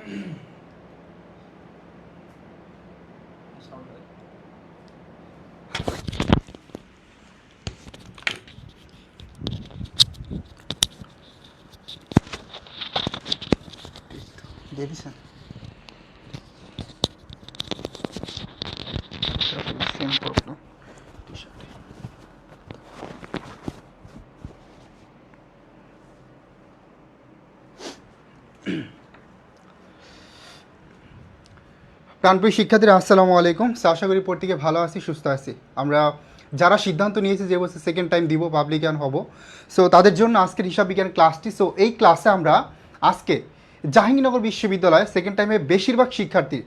দিয়ে দিছেন same problem টি শার্টে। প্রাণপ্রিয় শিক্ষার্থীরা আসসালামু আলাইকুম। আশা করি প্রত্যেকে ভালো আছি, সুস্থ আছি। আমরা যারা সিদ্ধান্ত নিয়েছি যে বছর সেকেন্ড টাইম দিব পাবলিকান হব, সো তাদের জন্য আজকের হিসাব বিজ্ঞান ক্লাসটি। সো এই ক্লাসে আমরা আজকে জাহাঙ্গীরনগর বিশ্ববিদ্যালয়ে সেকেন্ড টাইমে বেশিরভাগ শিক্ষার্থীর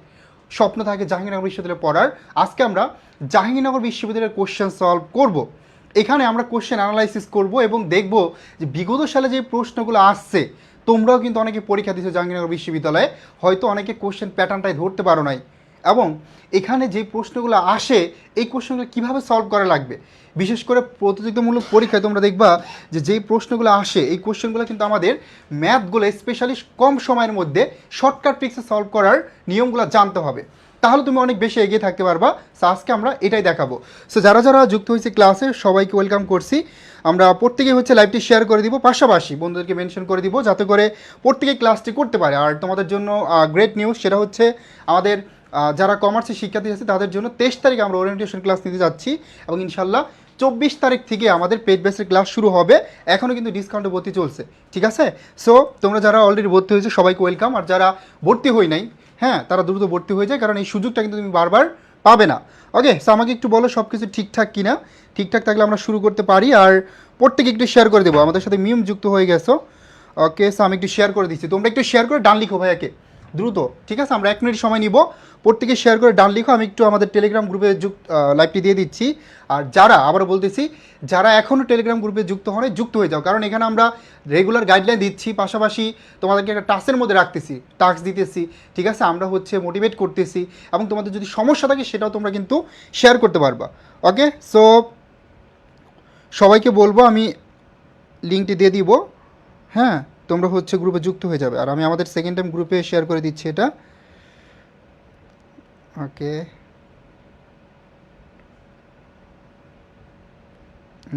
স্বপ্ন থাকে জাহাঙ্গীরনগর বিশ্ববিদ্যালয়ে পড়ার। আজকে আমরা জাহাঙ্গীরনগর বিশ্ববিদ্যালয়ের কোশ্চেন সলভ করব। এখানে আমরা কোশ্চেন অ্যানালাইসিস করব এবং দেখব যে বিগত সালে যে প্রশ্নগুলো আসছে, তোমরাও কিন্তু অনেকে পরীক্ষা দিচ্ছ জাহাঙ্গীরনগর বিশ্ববিদ্যালয়ে, হয়তো অনেকে কোশ্চেন প্যাটার্নটাই ধরতে পারো নাই, এবং এখানে যে প্রশ্নগুলো আসে এই কোশ্চেনগুলো কীভাবে সলভ করা লাগবে। বিশেষ করে প্রতিযোগিতামূলক পরীক্ষায় তোমরা দেখবা যে যেই প্রশ্নগুলো আসে এই কোশ্চেনগুলো কিন্তু আমাদের ম্যাথগুলো স্পেশালি কম সময়ের মধ্যে শর্টকাট ট্রিক্সে সলভ করার নিয়মগুলো জানতে হবে, তাহলে তুমি অনেক বেশি এগিয়ে থাকতে পারবা। সো আজকে আমরা এটাই দেখাবো। সো যারা যারা যুক্ত হয়েছে ক্লাসে সবাইকে ওয়েলকাম করছি। আমরা প্রত্যেকেই লাইভটি শেয়ার করে দিব, পাশাপাশি বন্ধুদেরকে মেনশন করে দিব যাতে করে প্রত্যেকে ক্লাসটি করতে পারে। আর তোমাদের জন্য গ্রেট নিউজ, সেটা হচ্ছে আমাদের যারা কমার্সের শিক্ষার্থী আছে তাদের জন্য 23 তারিখ আমরা ওরিয়েন্টেশন ক্লাস নিতে যাচ্ছি, এবং ইনশাল্লাহ 24 তারিখ থেকে আমাদের পেড বেসের ক্লাস শুরু হবে। এখনও কিন্তু ডিসকাউন্টে ভর্তি চলছে, ঠিক আছে? সো তোমরা যারা অলরেডি ভর্তি হয়েছে সবাইকে ওয়েলকাম, আর যারা ভর্তি হই নাই, হ্যাঁ, তারা দ্রুত ভর্তি হয়ে যায়, কারণ এই সুযোগটা কিন্তু তুমি বারবার পাবে না। ওকে, সো আমাকে একটু বলো সব কিছু ঠিকঠাক কিনা। ঠিকঠাক থাকলে আমরা শুরু করতে পারি। আর প্রত্যেকে একটু শেয়ার করে দেবো, আমাদের সাথে মিম যুক্ত হয়ে গেছো। ওকে, সো আমি একটু শেয়ার করে দিচ্ছি, তোমরা একটু শেয়ার করে ডান লিখো ভাইয়াকে দ্রুত, ঠিক আছে? আমরা 1 মিনিট সময় নিব, প্রত্যেকে শেয়ার করে ডান লিখো। আমি একটু আমাদের টেলিগ্রাম গ্রুপে লাইভটি দিয়ে দিচ্ছি। আর যারা, আবারও বলতেছি, যারা এখনও টেলিগ্রাম গ্রুপে যুক্ত হন যুক্ত হয়ে যাও, কারণ এখানে আমরা রেগুলার গাইডলাইন দিচ্ছি, পাশাপাশি তোমাদেরকে একটা টাস্কের মধ্যে রাখতেছি, টাস্ক দিতেছি, ঠিক আছে? আমরা মোটিভেট করতেছি, এবং তোমাদের যদি সমস্যা থাকে সেটাও তোমরা কিন্তু শেয়ার করতে পারবা। ওকে, সো সবাইকে বলবো আমি লিঙ্কটি দিয়ে দিব, হ্যাঁ, তোমরা গ্রুপে যুক্ত হয়ে যাবে। আর আমি আমাদের সেকেন্ড টাইম গ্রুপে শেয়ার করে দিচ্ছি এটা। ওকে,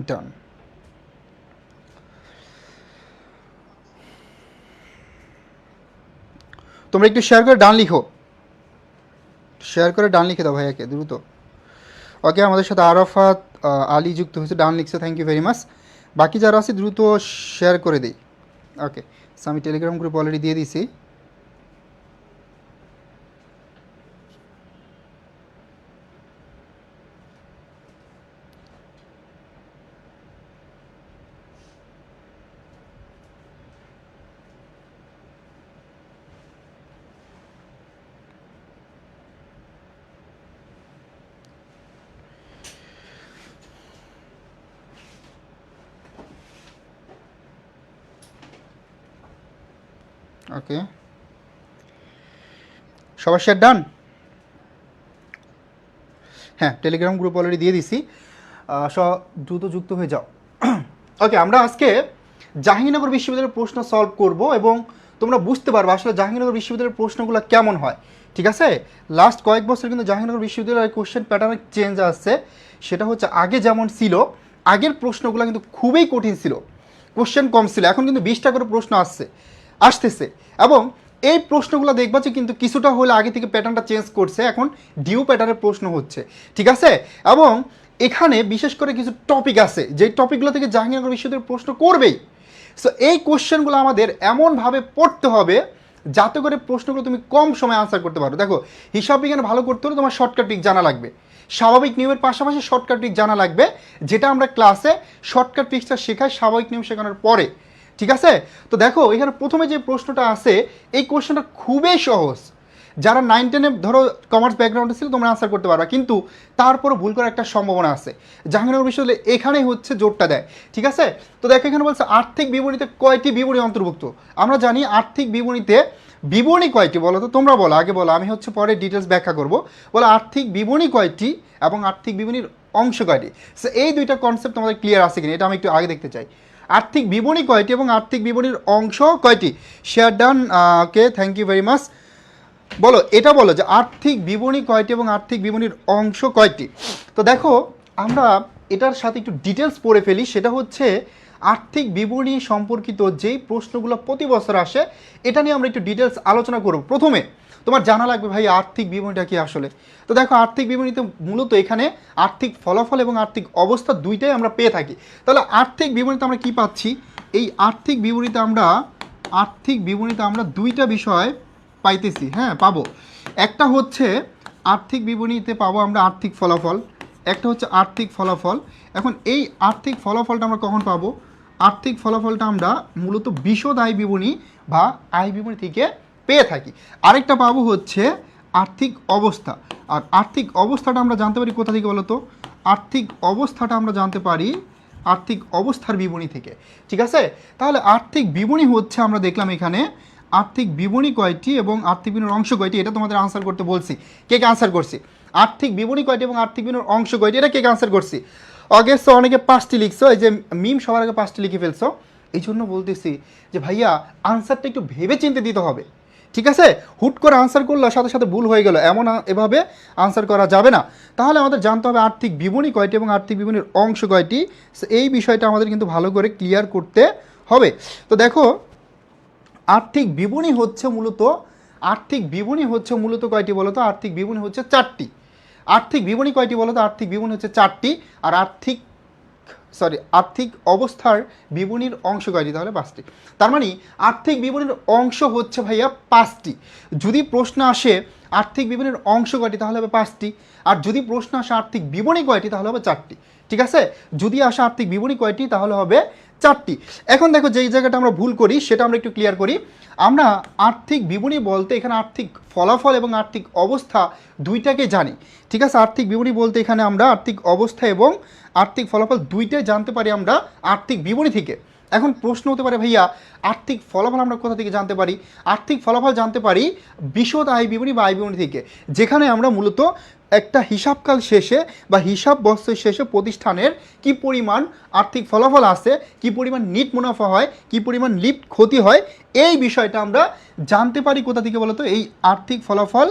ডান। তোমরা একটু শেয়ার করে ডান লিখো, শেয়ার করে ডান লিখে দাও ভাইয়াকে দ্রুত। ওকে, আমাদের সাথে আরাফাত আলী যুক্ত হয়েছে, ডান লিখছে, থ্যাংক ইউ ভেরি মাচ। বাকি যারা আছে দ্রুত শেয়ার করে দিই। ওকে, সো আমি টেলিগ্রাম গ্রুপ অলরেডি দিয়ে দিছি। ওকে, সবার শেয়ার ডান? হ্যাঁ, টেলিগ্রাম গ্রুপ অলরেডি দিয়ে দিছি, দ্রুত যুক্ত হয়ে যাও। ওকে, আমরা আজকে জাহাঙ্গীরনগর বিশ্ববিদ্যালয়ের প্রশ্ন সলভ করব, এবং তোমরা বুঝতে পারবে আসলে জাহাঙ্গীরনগর বিশ্ববিদ্যালয়ের প্রশ্নগুলো কেমন হয়, ঠিক আছে? লাস্ট কয়েক বছর কিন্তু জাহাঙ্গীরনগর বিশ্ববিদ্যালয়ের কোশ্চেন প্যাটার্নে চেঞ্জ আসছে। সেটা হচ্ছে আগে যেমন ছিল, আগের প্রশ্নগুলো কিন্তু খুবই কঠিন ছিল, কোশ্চেন কম ছিল। এখন কিন্তু 20টা করে প্রশ্ন আসতেছে, এবং এই প্রশ্নগুলো দেখবা যে কিন্তু কিছুটা হলে আগে থেকে প্যাটার্নটা চেঞ্জ করছে, এখন ডিউ প্যাটার্নের প্রশ্ন হচ্ছে, ঠিক আছে? এবং এখানে বিশেষ করে কিছু টপিক আছে যেই টপিকগুলো থেকে জাহাঙ্গীরনগর বিশ্ববিদ্যালয়ের প্রশ্ন করবেই। সো এই কোশ্চেনগুলো আমাদের এমনভাবে পড়তে হবে যাতে করে প্রশ্নগুলো তুমি কম সময়ে আনসার করতে পারো। দেখো, হিসাব বিজ্ঞান ভালো করতে হলে তোমার শর্টকাট ট্রিক জানা লাগবে, স্বাভাবিক নিয়মের পাশাপাশি শর্টকাট ট্রিক জানা লাগবে, যেটা আমরা ক্লাসে শর্টকাট ট্রিক্সটা শেখাই স্বাভাবিক নিয়ম শেখানোর পরে, ঠিক আছে? তো দেখো, এখানে প্রথমে যে প্রশ্নটা আছে এই কোশ্চেনটা খুবই সহজ। যারা 9-10-এ ধরো কমার্স ব্যাকগ্রাউন্ডে ছিল তোমরা আনসার করতে পারবা, কিন্তু তারপরও ভুল করার একটা সম্ভাবনা আছে। জাহাঙ্গীরনগর বিশ্ববিদ্যালয় এখানেই জোরটা দেয়, ঠিক আছে? তো দেখো, এখানে বলছে আর্থিক বিবরণীতে কয়টি বিবরণী অন্তর্ভুক্ত। আমরা জানি আর্থিক বিবরণীতে বিবরণী কয়টি, বলো তো, তোমরা বলো, আগে বলো, আমি পরে ডিটেলস ব্যাখ্যা করবো। বলো আর্থিক বিবরণী কয়টি এবং আর্থিক বিবরণীর অংশ কয়টি। সো এই দুইটা কনসেপ্ট আমাদের ক্লিয়ার আছে কিনা এটা আমি একটু আগে দেখতে চাই। আর্থিক বিবরণী কয়টি এবং আর্থিক বিবরণীর অংশ কয়টি? Share done, okay, thank you very much. বলো, এটা বলো যে আর্থিক বিবরণী কয়টি এবং আর্থিক বিবরণীর অংশ কয়টি। তো দেখো আমরা এটার সাথে একটু ডিটেলস পড়ে ফেলি, সেটা হচ্ছে আর্থিক বিবরণী সম্পর্কিত যেই প্রশ্নগুলো প্রতি বছর আসে এটা নিয়ে আমরা একটু ডিটেলস আলোচনা করব। প্রথমে তোমার জানা লাগবে ভাই আর্থিক বিবরণীটা কি আসলে। তো দেখো আর্থিক বিবরণীতে মূলত এখানে আর্থিক ফলাফল এবং আর্থিক অবস্থা দুইটাই আমরা পেয়ে থাকি। তাহলে আর্থিক বিবরণীতে আমরা কি পাচ্ছি, এই আর্থিক বিবরণীতে আমরা দুইটা বিষয় পাইতেছি, হ্যাঁ পাবো। একটা হচ্ছে আর্থিক বিবরণীতে পাবো আমরা আর্থিক ফলাফল, একটা হচ্ছে আর্থিক ফলাফল। এখন এই আর্থিক ফলাফলটা আমরা কখন পাবো, আর্থিক ফলাফলটা আমরা মূলত বিশদ আয় বিবরণী বা আয় বিবরণী থেকে পেয়ে থাকি। আরেকটা পাবো হচ্ছে আর্থিক অবস্থা। আর আর্থিক অবস্থাটা আমরা জানতে পারি কোথা থেকে বলো তো, আর্থিক অবস্থাটা আমরা জানতে পারি আর্থিক অবস্থার বিবরণী থেকে। ঠিক আছে, তাহলে আর্থিক বিবরণী হচ্ছে আমরা দেখলাম এখানে আর্থিক বিবরণী কয়টি এবং আর্থিক বিবরণীর অংশ কয়টি, এটা তোমাদের আনসার করতে বলছি। কে কে আনসার করছি, আর্থিক বিবরণী কয়টি এবং আর্থিক বিবরণীর অংশ কয়টি, এটা কে কে আনসার করছি। ওকে, সো অনেকে 5টি লিখছো, এই যে মিম সবার আগে 5টি লিখে ফেলছো। এই জন্য বলতেছি যে ভাইয়া আনসারটা একটু ভেবে চিন্তে দিতে হবে। ঠিক আছে, হুট করে আনসার করলে সাথে সাথে ভুল হয়ে গেল এমন এভাবে আনসার করা যাবে না। তাহলে আমাদের জানতে হবে আর্থিক বিবরণী কয়টি এবং আর্থিক বিবরণীর অংশ কয়টি, এই বিষয়টা আমাদের কিন্তু ভালো করে ক্লিয়ার করতে হবে। তো দেখো আর্থিক বিবরণী হচ্ছে মূলত কয়টি বলো তো, আর্থিক বিবরণী হচ্ছে 4টি। আর্থিক বিবরণী কয়টি বলো তো, আর্থিক বিবরণী হচ্ছে 4টি। আর আর্থিক অবস্থার বিবরণীর অংশ কয়টি, তাহলে 5টি। তার মানে আর্থিক বিবরণীর অংশ হচ্ছে ভাইয়া 5টি। যদি প্রশ্ন আসে আর্থিক বিবরণীর অংশ কয়টি, তাহলে হবে 5টি। আর যদি প্রশ্ন আসে আর্থিক বিবরণী কয়টি, তাহলে হবে 4টি। ঠিক আছে, যদি আসে আর্থিক বিবরণী কয়টি, তাহলে হবে 4টি। এখন দেখো যেই জায়গাটা আমরা ভুল করি সেটা আমরা একটু ক্লিয়ার করি। আমরা আর্থিক বিবরণী বলতে এখানে আর্থিক ফলাফল এবং আর্থিক অবস্থা দুইটাকে জানি। ঠিক আছে, আর্থিক বিবরণী বলতে এখানে আমরা আর্থিক অবস্থা এবং আর্থিক ফলাফল দুইটাই জানতে পারি আমরা আর্থিক বিবরণী থেকে। এখন প্রশ্ন হতে পারে ভাইয়া আর্থিক ফলাফল আমরা কোথা থেকে জানতে পারি, আর্থিক ফলাফল জানতে পারি বিশদ আয় বিবরণী বা আয় বিবরণী থেকে, যেখানে আমরা মূলত একটা হিসাবকাল শেষে বা হিসাব বছর শেষে প্রতিষ্ঠানের কি পরিমাণ আর্থিক ফলাফল আসে, কি পরিমাণ নিট মুনাফা হয়, কি পরিমাণ লিপ্ট ক্ষতি হয়, এই বিষয়টা আমরা জানতে পারি কোথা থেকে বলতো, এই আর্থিক ফলাফল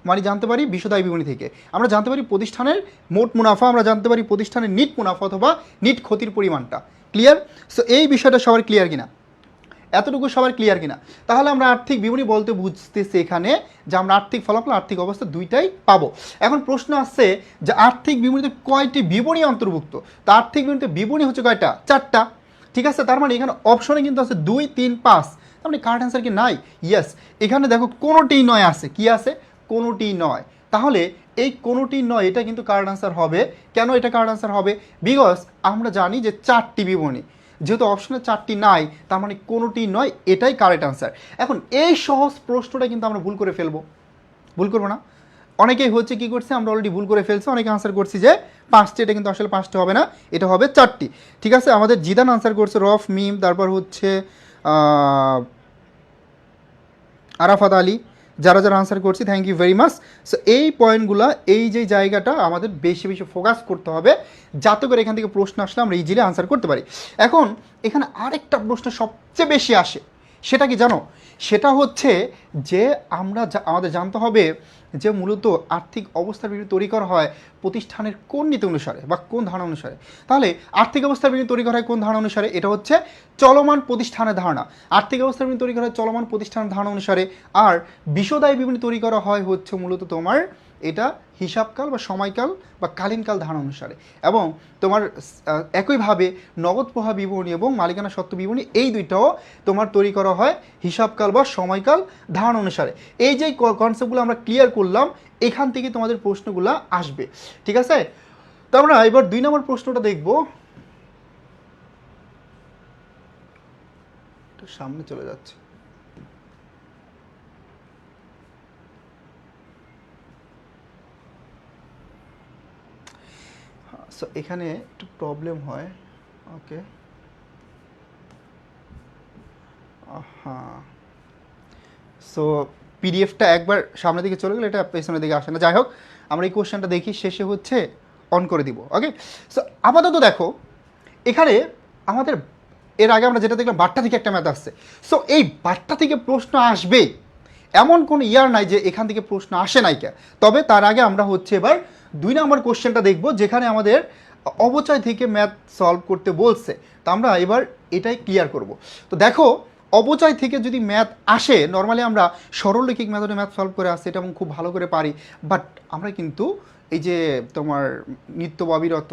মানে জানতে পারি বিশদ আয় বিবরণী থেকে। আমরা জানতে পারি প্রতিষ্ঠানের মোট মুনাফা, আমরা জানতে পারি প্রতিষ্ঠানের নিট মুনাফা অথবা নিট ক্ষতির পরিমাণটা। ক্লিয়ার? সো এই বিষয়টা সবার ক্লিয়ার কিনা, এতটুকু সবার ক্লিয়ার কিনা? তাহলে আমরা আর্থিক বিবরণী বলতে বুঝতেছি এখানে যে আমরা আর্থিক ফলাফল আর্থিক অবস্থা দুইটাই পাবো। এখন প্রশ্ন আসছে যে আর্থিক বিবরণীতে কয়টি বিবরণী অন্তর্ভুক্ত, তো আর্থিক বিবরণীতে বিবরণী হচ্ছে কয়টা, 4টা। ঠিক আছে, তার মানে এখানে অপশনে কিন্তু আছে 2, 3, 5। তার মানে কারেক্ট অ্যান্সার কি নাই? ইয়েস, এখানে দেখো কোনোটিই নয় আছে, কি আছে, কোনোটিই নয়। তাহলে এই কোনোটি নয় এটা কিন্তু কারেক্ট অ্যান্সার হবে। কেন এটা কারেক্ট অ্যান্সার হবে? বিকজ আমরা জানি যে 4টি বিবরণী, যেহেতু অপশনে 4টি নাই তার মানে কোনোটি নয়, এটাই কারেক্ট অ্যান্সার। এখন এই সহজ প্রশ্নটা কিন্তু আমরা ভুল করে ফেলবো, ভুল করবো না? অনেকেই হচ্ছে কি করছে, আমরা অলরেডি ভুল করে ফেলছি, অনেকে আনসার করছি যে 5টি, এটা কিন্তু আসলে 5টি হবে না, এটা হবে 4টি। ঠিক আছে, আমাদের জিদান আনসার করছে রফ মিম, তারপর হচ্ছে আরাফাত আলী, যারা যারা আনসার করছি thank you very much. So এই পয়েন্টগুলো, এই যে জায়গাটা আমাদের বেশি বেশি ফোকাস করতে হবে যাতে করে এখান থেকে প্রশ্ন আসলে আমরা ইজিলি আনসার করতে পারি। এখন এখানে আরেকটা প্রশ্ন সবচেয়ে বেশি আসে, সেটা কি জানো? সেটা হচ্ছে যে আমাদের জানতে হবে যে মূলত আর্থিক অবস্থার বিবরণী তৈরি করা হয় প্রতিষ্ঠানের কোন নীতি অনুসারে বা কোন ধারণা অনুসারে। তাহলে আর্থিক অবস্থার বিবরণী তৈরি করা হয় কোন ধারণা অনুসারে? এটা হচ্ছে চলমান প্রতিষ্ঠানের ধারণা। আর্থিক অবস্থার বিবরণী তৈরি করা হয় চলমান প্রতিষ্ঠানের ধারণা অনুসারে। আর বিশদ আয় বিবরণী তৈরি করা হয় হচ্ছে মূলত তোমার এটা হিসাবকাল বা সময়কাল বা কালীনকাল ধারণা অনুসারে। এবং তোমার একইভাবে নগদ প্রবাহ বিবরণী এবং মালিকানা সত্ত্ব বিবরণী এই দুইটাও তোমার তৈরি করা হয় হিসাবকাল বা সময়কাল ধারণা অনুসারে। এই যে কনসেপ্টগুলো আমরা ক্লিয়ার করলাম, এখান থেকে তোমাদের প্রশ্নগুলো আসবে। ঠিক আছে, তো আমরা এবার 2 নম্বর প্রশ্নটা দেখব। সামনে চলে যাচ্ছে। সো এখানে একটু প্রবলেম হয়। ওকে, হ্যাঁ, সো পিডিএফটা একবার সামনের দিকে চলে গেলে এটা পেছনের দিকে আসে না। যাই হোক, আমরা এই কোশ্চেনটা দেখি, শেষে হচ্ছে অন করে দিব। ওকে, সো আপাতত দেখো এখানে আমাদের এর আগে আমরা যেটা দেখলাম বাট্টা থেকে একটা ম্যাথ আসছে। সো এই বাট্টা থেকে প্রশ্ন আসবে, এমন কোনো ইয়ার নাই যে এখান থেকে প্রশ্ন আসে নাই কে। তবে তার আগে আমরা হচ্ছে এবার 2 নম্বর কোশ্চেনটা দেখব, যেখানে আমাদের অবচয় থেকে ম্যাথ সলভ করতে বলছে। তো আমরা এবার এটাই ক্লিয়ার করব। তো দেখো, অবচয় থেকে যদি ম্যাথ আসে, নর্মালি আমরা সরলরৈখিক মেথডে ম্যাথ সলভ করে আসছি, এটা খুব ভালো করে পারি। বাট আমরা কিন্তু এই যে তোমার নিত্য অবিরত,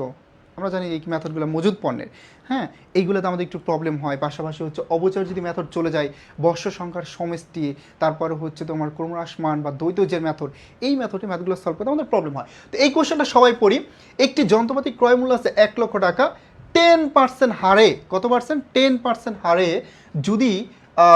আমরা জানি এই মেথডগুলো মজুদ পণ্যের, হ্যাঁ, এইগুলোতে আমাদের একটু প্রবলেম হয়। পাশাপাশি হচ্ছে অবচয়ের যদি মেথড চলে যায়, বর্ষ সংখ্যার সমষ্টি, তারপরে হচ্ছে তোমার ক্রমহ্রাসমান বা দ্বৈত যে মেথড, এই মেথডে ম্যাথগুলো সলভ করতে আমাদের প্রবলেম হয়। তো এই কোশ্চেনটা সবাই পড়ি। একটি যন্ত্রপাতি ক্রয় মূল্য আছে 1 লক্ষ টাকা, 10% হারে, কত পার্সেন্ট? 10% হারে যদি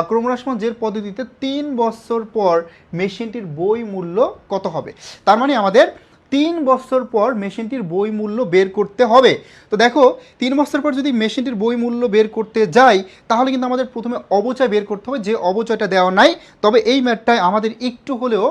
ক্রমহ্রাসমান জের পদ্ধতিতে 3 বছর পর মেশিনটির বই মূল্য কত হবে? তার মানে আমাদের 3 বছর পর মেশিনটির বই মূল্য বের করতে হবে। তো দেখো, 3 বছর পর যদি মেশিনটির বই মূল্য বের করতে যাই, তাহলে কিন্তু আমাদের প্রথমে অবচয় বের করতে হবে, যে অবচয়টা দেওয়া নাই। তবে এই ম্যাথটায় আমাদের একটু হলেও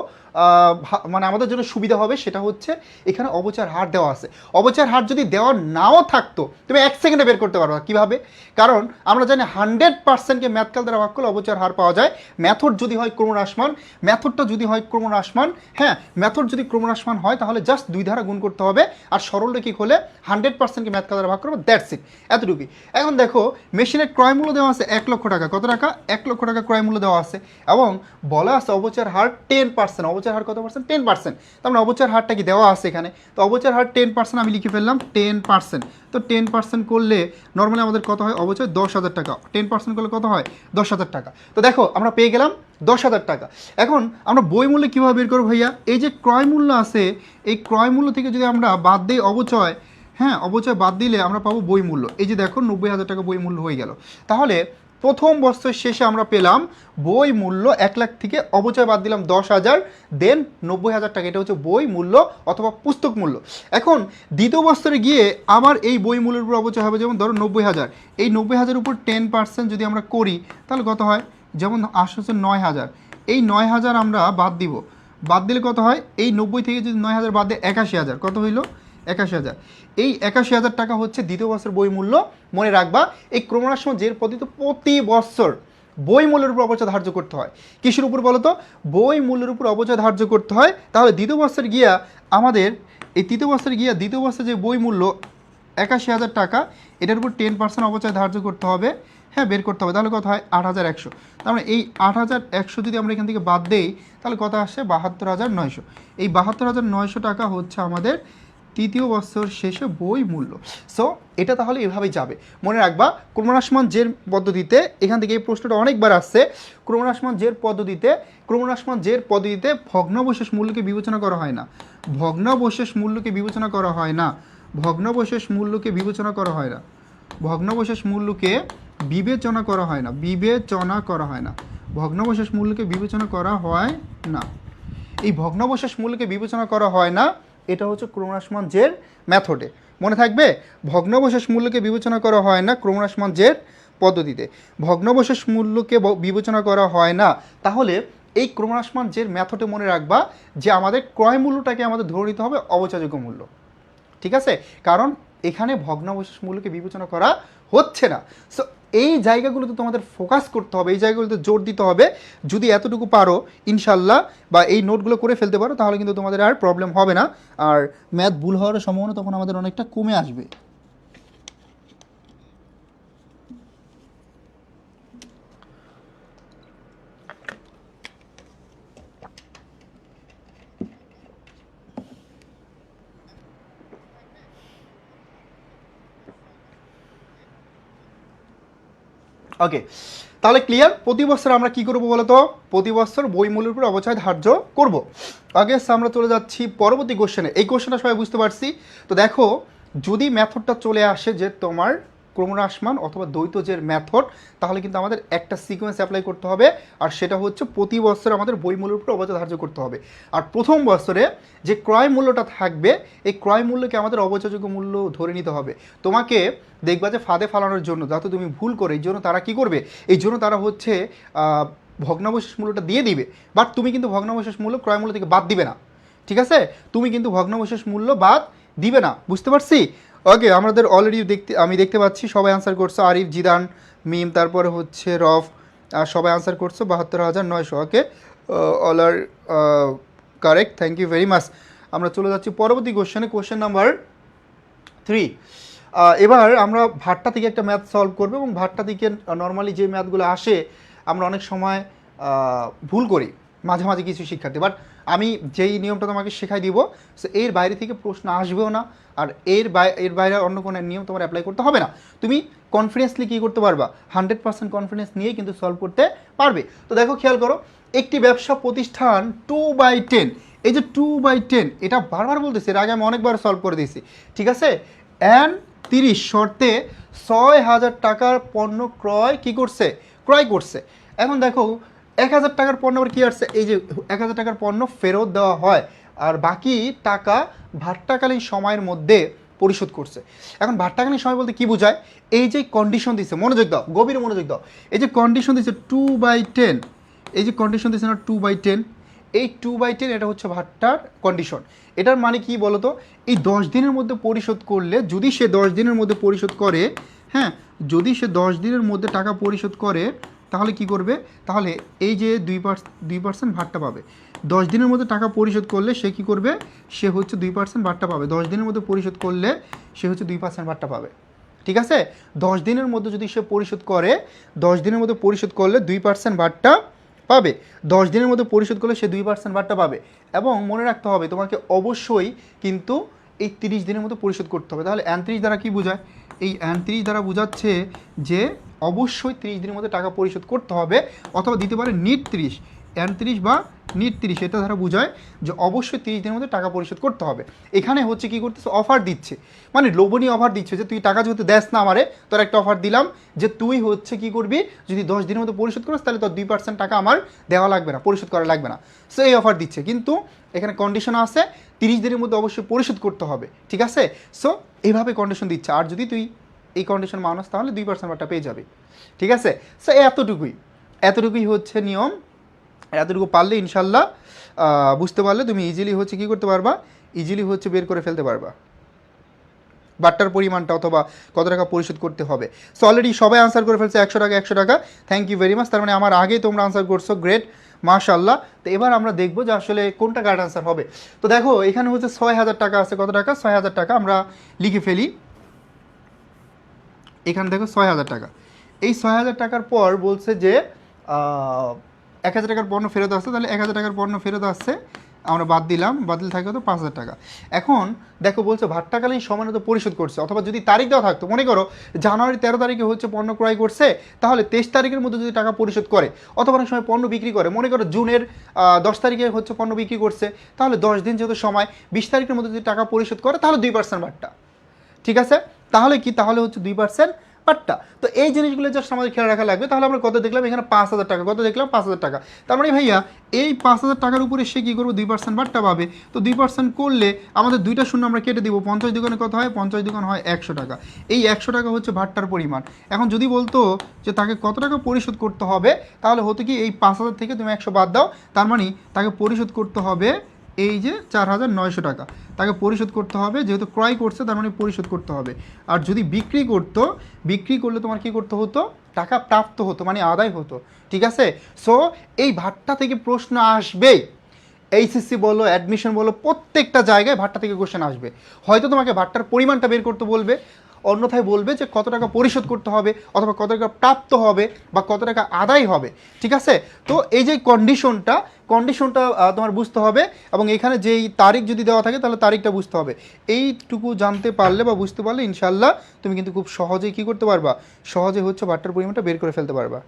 মানে আমাদের জন্য সুবিধা হবে, সেটা হচ্ছে এখানে অবচয়ের হার দেওয়া আছে। অবচয়ের হার যদি দেওয়া নাও থাকতো, তুমি 1 সেকেন্ডে বের করতে পারো। কীভাবে? কারণ আমরা জানি 100%কে ম্যাথকাল দ্বারা ভাগ করলে অবচয়ের হার পাওয়া যায়। মেথড যদি হয় ক্রমহ্রাসমান, মেথডটা যদি হয় ক্রমহ্রাসমান, হ্যাঁ, মেথড যদি ক্রমহ্রাসমান হয় তাহলে জাস্ট 2 দ্বারা গুণ করতে হবে। আর সরলরৈখিক হলে 100%কে ম্যাথকাল দ্বারা ভাগ করবো, দ্যাটস ইট, এতটুকুই। এখন দেখো, মেশিনের ক্রয় মূল্য দেওয়া আছে 1 লক্ষ টাকা। কত টাকা? 1 লক্ষ টাকা ক্রয় মূল্য দেওয়া আছে, এবং বলা আছে অবচয়ের হার 10%। অবচয়ের হার কত পার্সেন্ট? 10%। তার মানে অবচয়ের হারটা কি দেওয়া আছে এখানে? তো অবচয়ের হার 10%, আমি লিখে ফেললাম 10%। তো 10% করলে নর্মালি আমাদের কত হয়? অবচয় 10,000 টাকা। 10% করলে কত হয়? 10,000 টাকা। তো দেখো, আমরা পেয়ে গেলাম 10,000 টাকা। এখন আমরা বই মূল্য কীভাবে বের করবো ভাইয়া? এই যে ক্রয় মূল্য আছে, এই ক্রয় মূল্য থেকে যদি আমরা বাদ দিই অবচয়, হ্যাঁ, অবচয় বাদ দিলে আমরা পাবো বই মূল্য। এই যে দেখো, 90,000 টাকা বই মূল্য হয়ে গেল। তাহলে প্রথম বছরের শেষে আমরা পেলাম বই মূল্য 1 লাখ থেকে অবচয় বাদ দিলাম 10,000, দেন 90,000 টাকা। এটা হচ্ছে বই মূল্য অথবা পুস্তক মূল্য। এখন দ্বিতীয় বছরে গিয়ে আবার এই বই মূল্যের উপর অবচয় হবে, যেমন ধরো 90,000। এই 90,000 উপর 10% যদি আমরা করি, তাহলে কত হয়? যেমন আসছে 9,000। এই 9,000 আমরা বাদ দিব। বাদ দিলে কত হয়? এই 90 থেকে যদি 9,000 বাদ দিয়ে 81,000, কত হইল? 81,000। এই 81,000 টাকা হচ্ছে দ্বিতীয় বছর বই মূল্য। মনে রাখবা, এই ক্রমহ্রাসমান জের পদ্ধতিতে প্রতি বছর বই মূল্যের উপর অবচয় ধার্য করতে হয়। কিসের উপর বলো তো? বই মূল্যের উপর অবচয় ধার্য করতে হয়। তাহলে দ্বিতীয় বছর গিয়া আমাদের এই তৃতীয় বছর গিয়া দ্বিতীয় বছর যে বই মূল্য 81,000 টাকা, এটার উপর 10% অবচয় ধার্য করতে হবে, হ্যাঁ, বের করতে হবে। তাহলে কত হয়? 8,100। তার মানে এই 8,100 যদি আমরা এখান থেকে বাদ দেই, তাহলে কত আসছে? 72,900। এই 72,900 টাকা হচ্ছে আমাদের তৃতীয় বছর শেষে বই মূল্য। সো এটা তাহলে এভাবেই যাবে। মনে রাখবা, ক্রমহ্রাসমান জের পদ্ধতিতে, এখান থেকে এই প্রশ্নটা অনেকবার আসছে, ক্রমহ্রাসমান জের পদ্ধতিতে ভগ্নাবশেষ মূল্যকে বিবেচনা করা হয় না। ভগ্নাবশেষ মূল্যকে বিবেচনা করা হয় না। ভগ্নাবশেষ মূল্যকে বিবেচনা করা হয় না। ভগ্নাবশেষ মূল্যকে বিবেচনা করা হয় না। বিবেচনা করা হয় না। ভগ্নাবশেষ মূল্যকে বিবেচনা করা হয় না। এই ভগ্নাবশেষ মূল্যকে বিবেচনা করা হয় না, এটা হচ্ছে ক্রমহ্রাসমান জের মেথডে। মনে থাকবে, ভগ্নাবশেষ মূল্যকে বিবেচনা করা হয় না ক্রমহ্রাসমান জের পদ্ধতিতে। ভগ্নাবশেষ মূল্যকে বিবেচনা করা হয় না। তাহলে এই ক্রমহ্রাসমান জের মেথডে মনে রাখবা যে আমাদের ক্রয় মূল্যটাকে আমাদের ধরে নিতে হবে অবচয়যোগ্য মূল্য। ঠিক আছে? কারণ এখানে ভগ্নাবশেষ মূল্যকে বিবেচনা করা হচ্ছে না। সো এই জায়গাগুলোতে তোমাদের ফোকাস করতে হবে, এই জায়গাগুলোতে জোর দিতে হবে। যদি এতটুকু পারো ইনশাল্লাহ, বা এই নোটগুলো করে ফেলতে পারো, তাহলে কিন্তু তোমাদের আর প্রবলেম হবে না। আর ম্যাথ ভুল হওয়ার সম্ভাবনা তখন আমাদের অনেকটা কমে আসবে। ওকে, তাহলে ক্লিয়ার? প্রতি বছর আমরা কি করবো বলো তো? প্রতি বছর বই মূল্যের উপর অবচয় ধার্য করব। আগে আমরা চলে যাচ্ছি পরবর্তী কোশ্চেনে। এই কোশ্চেনটা সবাই বুঝতে পারছি। তো দেখো, যদি মেথডটা চলে আসে যে তোমার ক্রমহ্রাসমান অথবা দ্বৈত জের মেথড, তাহলে কিন্তু আমাদের একটা সিকোয়েন্স অ্যাপ্লাই করতে হবে, আর সেটা হচ্ছে প্রতি বছর আমাদের বই মূল্যের উপর অবচয় ধার্য করতে হবে। আর প্রথম বছরে যে ক্রয় মূল্যটা থাকবে, এই ক্রয় মূল্যকে আমাদের অবচয়যোগ্য মূল্য ধরে নিতে হবে। তোমাকে দেখবা যে ফাঁদে ফালানোর জন্য, যাতে তুমি ভুল করে, এই জন্য তারা কী করবে? এই জন্য তারা হচ্ছে ভগ্নাবশেষ মূল্যটা দিয়ে দিবে, বাট তুমি কিন্তু ভগ্নাবশেষ মূল্য ক্রয় মূল্য থেকে বাদ দিবে না। ঠিক আছে? তুমি কিন্তু ভগ্নাবশেষ মূল্য বাদ দিবে না। বুঝতে পারছি? ওকে, আমাদের অলরেডি আমি দেখতে পাচ্ছি সবাই আনসার করছে। আরিফ, জিদান, মিম, তারপরে হচ্ছে রফ, আর সবাই আনসার করছো 72,900। Okay, all are correct, thank you very much. আমরা চলে যাচ্ছি পরবর্তী কোশ্চেনে, কোশ্চেন নাম্বার 3। এবার আমরা ভাট্টা থেকে একটা ম্যাথ সলভ করবো, এবং ভাট্টা থেকে নর্মালি যে ম্যাথগুলো আসে আমরা অনেক সময় ভুল করি মাঝে মাঝে কিছু শিক্ষার্থী, বাট আমি যেই নিয়মটা তোমাকে শেখাই দিব, সো এর বাইরে থেকে প্রশ্ন আসবেও না, আর এর বাইরে অন্য কোনো নিয়ম তোমার অ্যাপ্লাই করতে হবে না। তুমি কনফিডেন্সলি কী করতে পারবা, 100% কনফিডেন্স নিয়েই কিন্তু সলভ করতে পারবে। তো দেখো, খেয়াল করো, একটি ব্যবসা প্রতিষ্ঠান 2/10, এই যে 2/10 এটা বারবার বলতেছি, এর আগে আমি অনেকবার সলভ করে দিয়েছি, ঠিক আছে। অ্যান্ড 30 শর্তে 6,000 টাকার পণ্য ক্রয় করছে। এখন দেখো 1,000 টাকার পণ্য আবার কী আসছে, এই যে 1,000 টাকার পণ্য ফেরত দেওয়া হয়, আর বাকি টাকা ভাট্টাকালীন সময়ের মধ্যে পরিশোধ করছে। এখন ভাট্টাকালীন সময় বলতে কি বোঝায়, এই যে কন্ডিশন দিছে, মনোযোগ দাও, গভীর মনোযোগ দাও, এই যে কন্ডিশন দিছে 2/10, এই যে কন্ডিশন দিছে না 2/10, এই 2/10 এটা হচ্ছে ভাট্টার কন্ডিশন। এটার মানে কি বলতো, এই 10 দিনের মধ্যে পরিশোধ করলে, যদি সে 10 দিনের মধ্যে পরিশোধ করে, হ্যাঁ, যদি সে 10 দিনের মধ্যে টাকা পরিশোধ করে, তাহলে কি করবে, তাহলে এই যে 2% ভাট্টা পাবে। 10 দিনের মধ্যে টাকা পরিশোধ করলে সে কি করবে, সে হচ্ছে 2% ভাট্টা পাবে। 10 দিনের মধ্যে পরিশোধ করলে সে হচ্ছে 2% ভাট্টা পাবে, ঠিক আছে। 10 দিনের মধ্যে যদি সে পরিশোধ করে, 10 দিনের মধ্যে পরিশোধ করলে 2% ভাট্টা পাবে। 10 দিনের মধ্যে পরিশোধ করলে সে 2% ভাট্টা পাবে। এবং মনে রাখতে হবে তোমাকে অবশ্যই কিন্তু এই 30 দিনের মধ্যে পরিশোধ করতে হবে। তাহলে 29 দ্বারা কি বোঝায়, এই 29 দ্বারা বোঝাচ্ছে যে অবশ্যই 30 দিনের মধ্যে টাকা পরিশোধ করতে হবে, অথবা দিতে পারে নিট 30, 29 বা নিট 30, এটা দ্বারা বোঝায় যে অবশ্যই 30 দিনের মধ্যে টাকা পরিশোধ করতে হবে। এখানে হচ্ছে কি করতেছে, অফার দিচ্ছে, মানে লোভনীয় অফার দিচ্ছে, যে তুই টাকা যেহেতু দেস না আমারে, তোর একটা অফার দিলাম যে তুই হচ্ছে কি করবি, যদি 10 দিনের মধ্যে পরিশোধ করিস তাহলে তোর 2% টাকা আমার দেওয়া লাগবে না, পরিশোধ করা লাগবে না। সো এই অফার দিচ্ছে, কিন্তু এখানে কন্ডিশন আছে 30 দিনের মধ্যে অবশ্যই পরিশোধ করতে হবে, ঠিক আছে। সো এইভাবে কন্ডিশন দিচ্ছে, আর যদি তুই এই কন্ডিশন মানুষ তাহলে 2% ভাট্টা পেয়ে যাবে, ঠিক আছে। সো এতটুকুই হচ্ছে নিয়ম। এতটুকু পারলে ইনশাল্লাহ বুঝতে পারলে তুমি ইজিলি হচ্ছে কী করতে পারবা, ইজিলি হচ্ছে বের করে ফেলতে পারবা বাট্টার পরিমাণটা, অথবা কত টাকা পরিশোধ করতে হবে। সো অলরেডি সবাই আনসার করে ফেলছে 100 টাকা 100 টাকা, থ্যাংক ইউ ভেরি মাচ। তার মানে আমার আগেই তোমরা আনসার করছো, গ্রেট, মাশাআল্লাহ। তো এবার আমরা দেখবো যে আসলে কোনটা কারেক্ট আনসার হবে। তো দেখো এখানে হচ্ছে 6,000 টাকা আছে, কত টাকা, 6,000 টাকা আমরা লিখে ফেলি। এখানে দেখো 6,000 টাকা, এই 6,000 টাকার পর বলছে যে 1,000 টাকার পণ্য ফেরত আসছে, তাহলে 1,000 টাকার পণ্য ফেরত আসছে, আমরা বাদ দিলাম, বাতিল থাকে তো 5,000 টাকা। এখন দেখো বলছে ভাট্টাকালীন সময় মতো পরিশোধ করছে, অথবা যদি তারিখ দেওয়া থাকতো, মনে করো জানুয়ারি 13 তারিখে হচ্ছে পণ্য ক্রয় করছে, তাহলে 23 তারিখের মধ্যে যদি টাকা পরিশোধ করে, অথবা অনেক সময় পণ্য বিক্রি করে, মনে করো জুনের 10 তারিখে হচ্ছে পণ্য বিক্রি করছে, তাহলে 10 দিন যেহেতু সময়, 20 তারিখের মধ্যে যদি টাকা পরিশোধ করে তাহলে 2% ভাট্টা, ঠিক আছে। তাহলে কি, তাহলে হচ্ছে 2% পাট্টা। তো এই জিনিসগুলো জাস্ট আমাদের খেয়াল রাখা লাগবে। তাহলে আমরা কত দেখলাম, এখানে 5,000 টাকা, কত দেখলাম 5,000 টাকা। তার মানে ভাইয়া এই 5,000 টাকার উপরে সে কী করবো, 2% বাট্টা পাবে। তো 2% করলে আমাদের দুইটা শূন্য আমরা কেটে দিব, 50 দোকানে কত হয়, 50 দোকান হয় 100 টাকা। এই 100 টাকা হচ্ছে ভাট্টার পরিমাণ। এখন যদি বলতো যে তাকে কত টাকা পরিশোধ করতে হবে, তাহলে হতো কি, এই 5,000 থেকে তুমি 100 বাদ দাও, তার মানে তাকে পরিশোধ করতে হবে এই যে 4,900 টাকা তাকে পরিশোধ করতে হবে, যেহেতু ক্রয় করছে তার মানে পরিশোধ করতে হবে। আর যদি বিক্রি করলে তোমার কি করতে হতো, টাকা প্রাপ্ত হতো, মানে আদায় হতো, ঠিক আছে। সো এই ভাট্টা থেকে প্রশ্ন আসবেই, এইচএসসি বলো, অ্যাডমিশন বলো, প্রত্যেকটা জায়গায় ভাট্টা থেকে কোশ্চেন আসবে। হয়তো তোমাকে ভাট্টার পরিমাণটা বের করতে বলবে, অন্যথায় বলবে যে কত টাকা পরিশোধ করতে হবে, অথবা কত টাকা প্রাপ্ত হবে, বা কত টাকা আদায় হবে, ঠিক আছে। তো এই যে কন্ডিশনটা তোমার বুঝতে হবে, এবং এখানে যেই তারিখ যদি দেওয়া থাকে তাহলে তারিখটা বুঝতে হবে। এইটুকু জানতে পারলে বা বুঝতে পারলে ইনশাল্লাহ তুমি কিন্তু খুব সহজেই কী করতে পারবা, সহজে হচ্ছে ভাট্টার পরিমাণটা বের করে ফেলতে পারবা,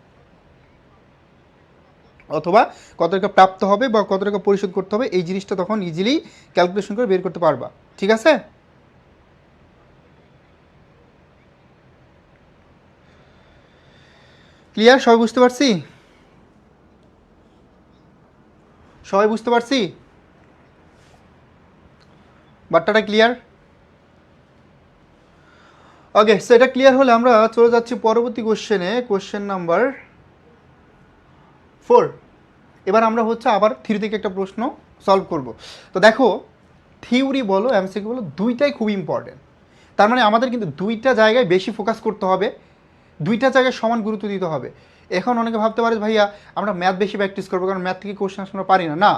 অথবা কত টাকা প্রাপ্ত হবে বা কত টাকা পরিশোধ করতে হবে, এই জিনিসটা তখন ইজিলি ক্যালকুলেশন করে বের করতে পারবা, ঠিক আছে। ক্লিয়ার, সবাই বুঝতে পারছি, বাট্টাটা ক্লিয়ার। ওকে, সো এটা ক্লিয়ার হলে আমরা চলে যাচ্ছি পরবর্তী কোশ্চেনে, কোশ্চেন নাম্বার 4। এবার আমরা হচ্ছে আবার থিওরি থেকে একটা প্রশ্ন সলভ করব। তো দেখো থিওরি বলো এমসিকিউ বলো, দুইটাই খুব ইম্পর্টেন্ট। তার মানে আমাদের কিন্তু দুইটা জায়গায় বেশি ফোকাস করতে হবে, দুইটা জায়গায় সমান গুরুত্ব দিতে হবে। এখন অনেকে ভাবতে পারে ভাইয়া আমরা ম্যাথ বেশি প্র্যাকটিস করবো, কারণ ম্যাথ থেকে কোশ্চেন আমরা পারি না। না,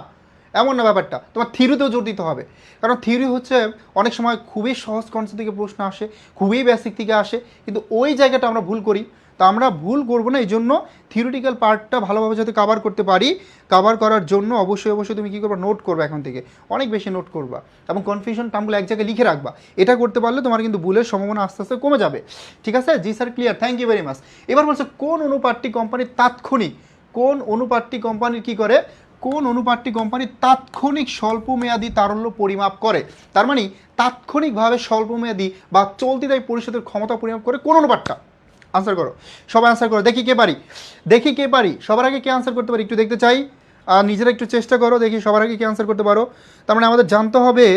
এমন না ব্যাপারটা, তোমার থিওরিতেও জোর দিতে হবে। কারণ থিওরি হচ্ছে অনেক সময় খুবই সহজ কনসেপ্ট থেকে প্রশ্ন আসে, খুবই বেসিক থেকে আসে, কিন্তু ওই জায়গাটা আমরা ভুল করি। তো আমরা ভুল করবো না, এই জন্য থিওরিটিক্যাল পার্টটা ভালোভাবে যাতে কভার করতে পারি, কভার করার জন্য অবশ্যই তুমি কী করবা, নোট করবা, এখন থেকে অনেক বেশি নোট করবা, এবং কনফিউশন টার্মগুলো এক জায়গায় লিখে রাখবা। এটা করতে পারলে তোমার কিন্তু ভুলের সম্ভাবনা আস্তে আস্তে কমে যাবে। ঠিক আছে? জি sir, clear, thank you very much. এবার বলছে কোন অনুপাতটি কোম্পানির তাৎক্ষণিক, কোন অনুপাতটি কোম্পানির কী করে, কোন অনুপাতটি কোম্পানির তাৎক্ষণিক স্বল্পমেয়াদী তারল্য পরিমাপ করে। তার মানে তাৎক্ষণিকভাবে স্বল্পমেয়াদী বা চলতি দায়ী পরিশোধের ক্ষমতা পরিমাপ করে কোন অনুপাতটা? আনসার করো, সবাই আনসার করো, দেখি কে পারি, দেখি কে পারি, সবার আগে কে আনসার করতে পারি একটু দেখতে চাই। নিজেরা একটু চেষ্টা করো, দেখি সবার আগে কে আনসার করতে পারো। তার মানে আমাদের জানতে হবে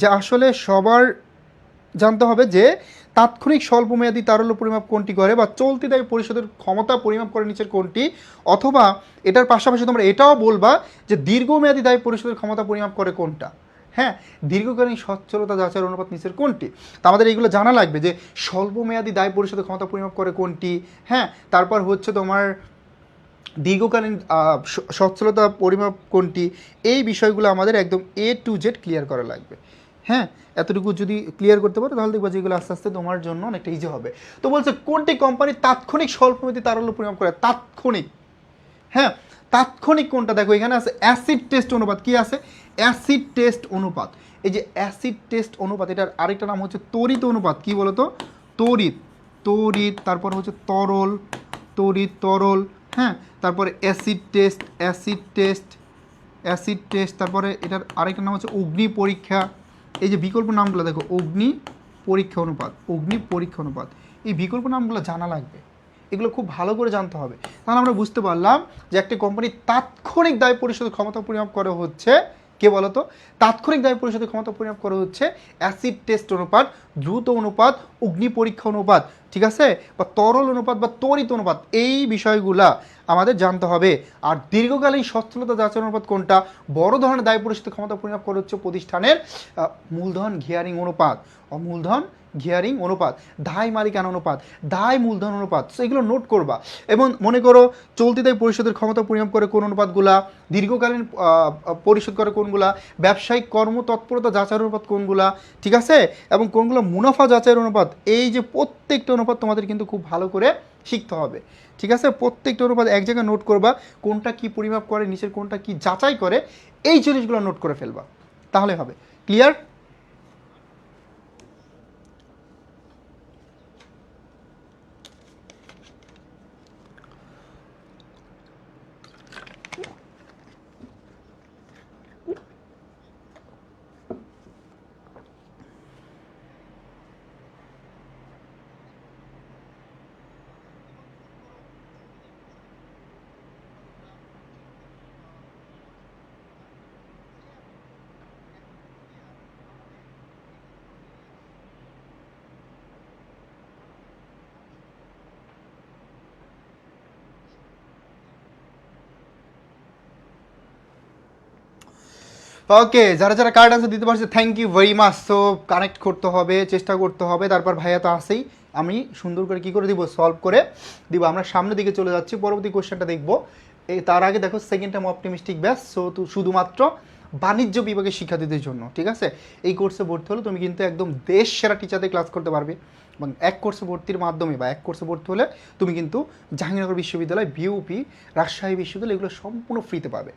যে আসলে সবার জানতে হবে যে তাৎক্ষণিক স্বল্পমেয়াদী তারল্য পরিমাপ কোনটি করে, বা চলতি দায়ী পরিশোধের ক্ষমতা পরিমাপ করে নিচের কোনটি, অথবা এটার পাশাপাশি তোমরা এটাও বলবা যে দীর্ঘমেয়াদী দায়ী পরিশোধের ক্ষমতা পরিমাপ করে কোনটা। হ্যাঁ, দীর্ঘকালীন সচ্ছলতা যাচাইয়ের অনুপাত নিচের কোনটি। তো আমাদের এইগুলো জানা লাগবে যে স্বল্পমেয়াদী দায় পরিশোধের ক্ষমতা পরিমাপ করে কোনটি। হ্যাঁ, তারপর হচ্ছে তোমার দীর্ঘকালীন সচ্ছলতা পরিমাপ কোনটি। এই বিষয়গুলো আমাদের একদম A to Z ক্লিয়ার করা লাগবে। হ্যাঁ, এতটুকু যদি ক্লিয়ার করতে পারো তাহলে দেখবা যেগুলো আস্তে আস্তে তোমার জন্য অনেকটা ইজি হবে। তো বলছে কোনটি কোম্পানি তাৎক্ষণিক স্বল্পমেয়াদী তারল্য পরিমাপ করে, তাৎক্ষণিক। হ্যাঁ, তাৎক্ষণিক কোনটা, দেখো এখানে আছে অ্যাসিড টেস্ট অনুপাত। কি আছে? অ্যাসিড টেস্ট অনুপাত। এই যে অ্যাসিড টেস্ট অনুপাত, এটার আরেকটা নাম হচ্ছে তড়িৎ অনুপাত। কি বলতো? তড়িৎ, তড়িৎ, তারপর হচ্ছে তরল, তড়িৎ তরল। হ্যাঁ, তারপরে acid test, acid test, acid test, তারপরে এটার আরেকটা নাম হচ্ছে অগ্নি পরীক্ষা। এই যে বিকল্প নামগুলো দেখো, অগ্নি পরীক্ষা অনুপাত, অগ্নি পরীক্ষা অনুপাত, এই বিকল্প নামগুলো জানা লাগবে, এগুলো খুব ভালো করে জানতে হবে। তাহলে আমরা বুঝতে পারলাম যে একটি কোম্পানি তাৎক্ষণিক দায় পরিশোধের ক্ষমতা পরিমাপ করা হচ্ছে, কে বলতো? তাৎক্ষণিক দায় পরিশোধের ক্ষমতা পরিমাপ করা হচ্ছে অ্যাসিড টেস্ট অনুপাত, দ্রুত অনুপাত, অগ্নি পরীক্ষা অনুপাত, ঠিক আছে, বা তরল অনুপাত বা তড়িৎ অনুপাত। এই বিষয়গুলা আমাদের জানতে হবে। আর দীর্ঘকালীন সচ্ছলতা যাচাই অনুপাত কোনটা? বড় ধরনের দায় পরিশোধের ক্ষমতা পরিমাপ করা হচ্ছে প্রতিষ্ঠানের মূলধন ঘিয়ারিং অনুপাত, মূলধন ঘিয়ারিং অনুপাত, দায় মালিকানা অনুপাত, দায় মূলধন অনুপাত। সো এগুলো নোট করবা। এবং মনে করো চলতি দায় পরিশোধের ক্ষমতা পরিমাপ করে কোন অনুপাতগুলা, দীর্ঘকালীন পরিশোধ করে কোনগুলা, ব্যবসায়িক কর্মতৎপরতা যাচাইয়ের অনুপাত কোনগুলা, ঠিক আছে, এবং কোনগুলো মুনাফা যাচাইয়ের অনুপাত। এই যে প্রত্যেকটা অনুপাত তোমাদের কিন্তু খুব ভালো করে শিখতে হবে। ঠিক আছে, প্রত্যেকটা অনুপাত এক জায়গায় নোট করবা, কোনটা কি পরিমাপ করে, নিচের কোনটা কি যাচাই করে, এই জিনিসগুলো নোট করে ফেলবা, তাহলে হবে। ক্লিয়ার? ওকে, যারা যারা কার্ড আনসার দিতে পারছে thank you very much. So connect করতে হবে, চেষ্টা করতে হবে, তারপর ভাইয়া তো আসেই, আমি সুন্দর করে কী করে দিব, সলভ করে দিব। আমরা সামনের দিকে চলে যাচ্ছি, পরবর্তী কোশ্চেনটা দেখবো। এই তার আগে দেখো second time optimistic batch, so শুধুমাত্র বাণিজ্য বিভাগের শিক্ষার্থীদের জন্য। ঠিক আছে, এই কোর্সে ভর্তি হলে তুমি কিন্তু একদম দেশ সেরা টিচারদের ক্লাস করতে পারবে, এবং এক কোর্সে ভর্তির মাধ্যমে বা এক কোর্সে ভর্তি হলে তুমি কিন্তু জাহাঙ্গীরনগর বিশ্ববিদ্যালয়, বিউপি, রাজশাহী বিশ্ববিদ্যালয় এগুলো সম্পূর্ণ ফ্রিতে পাবে।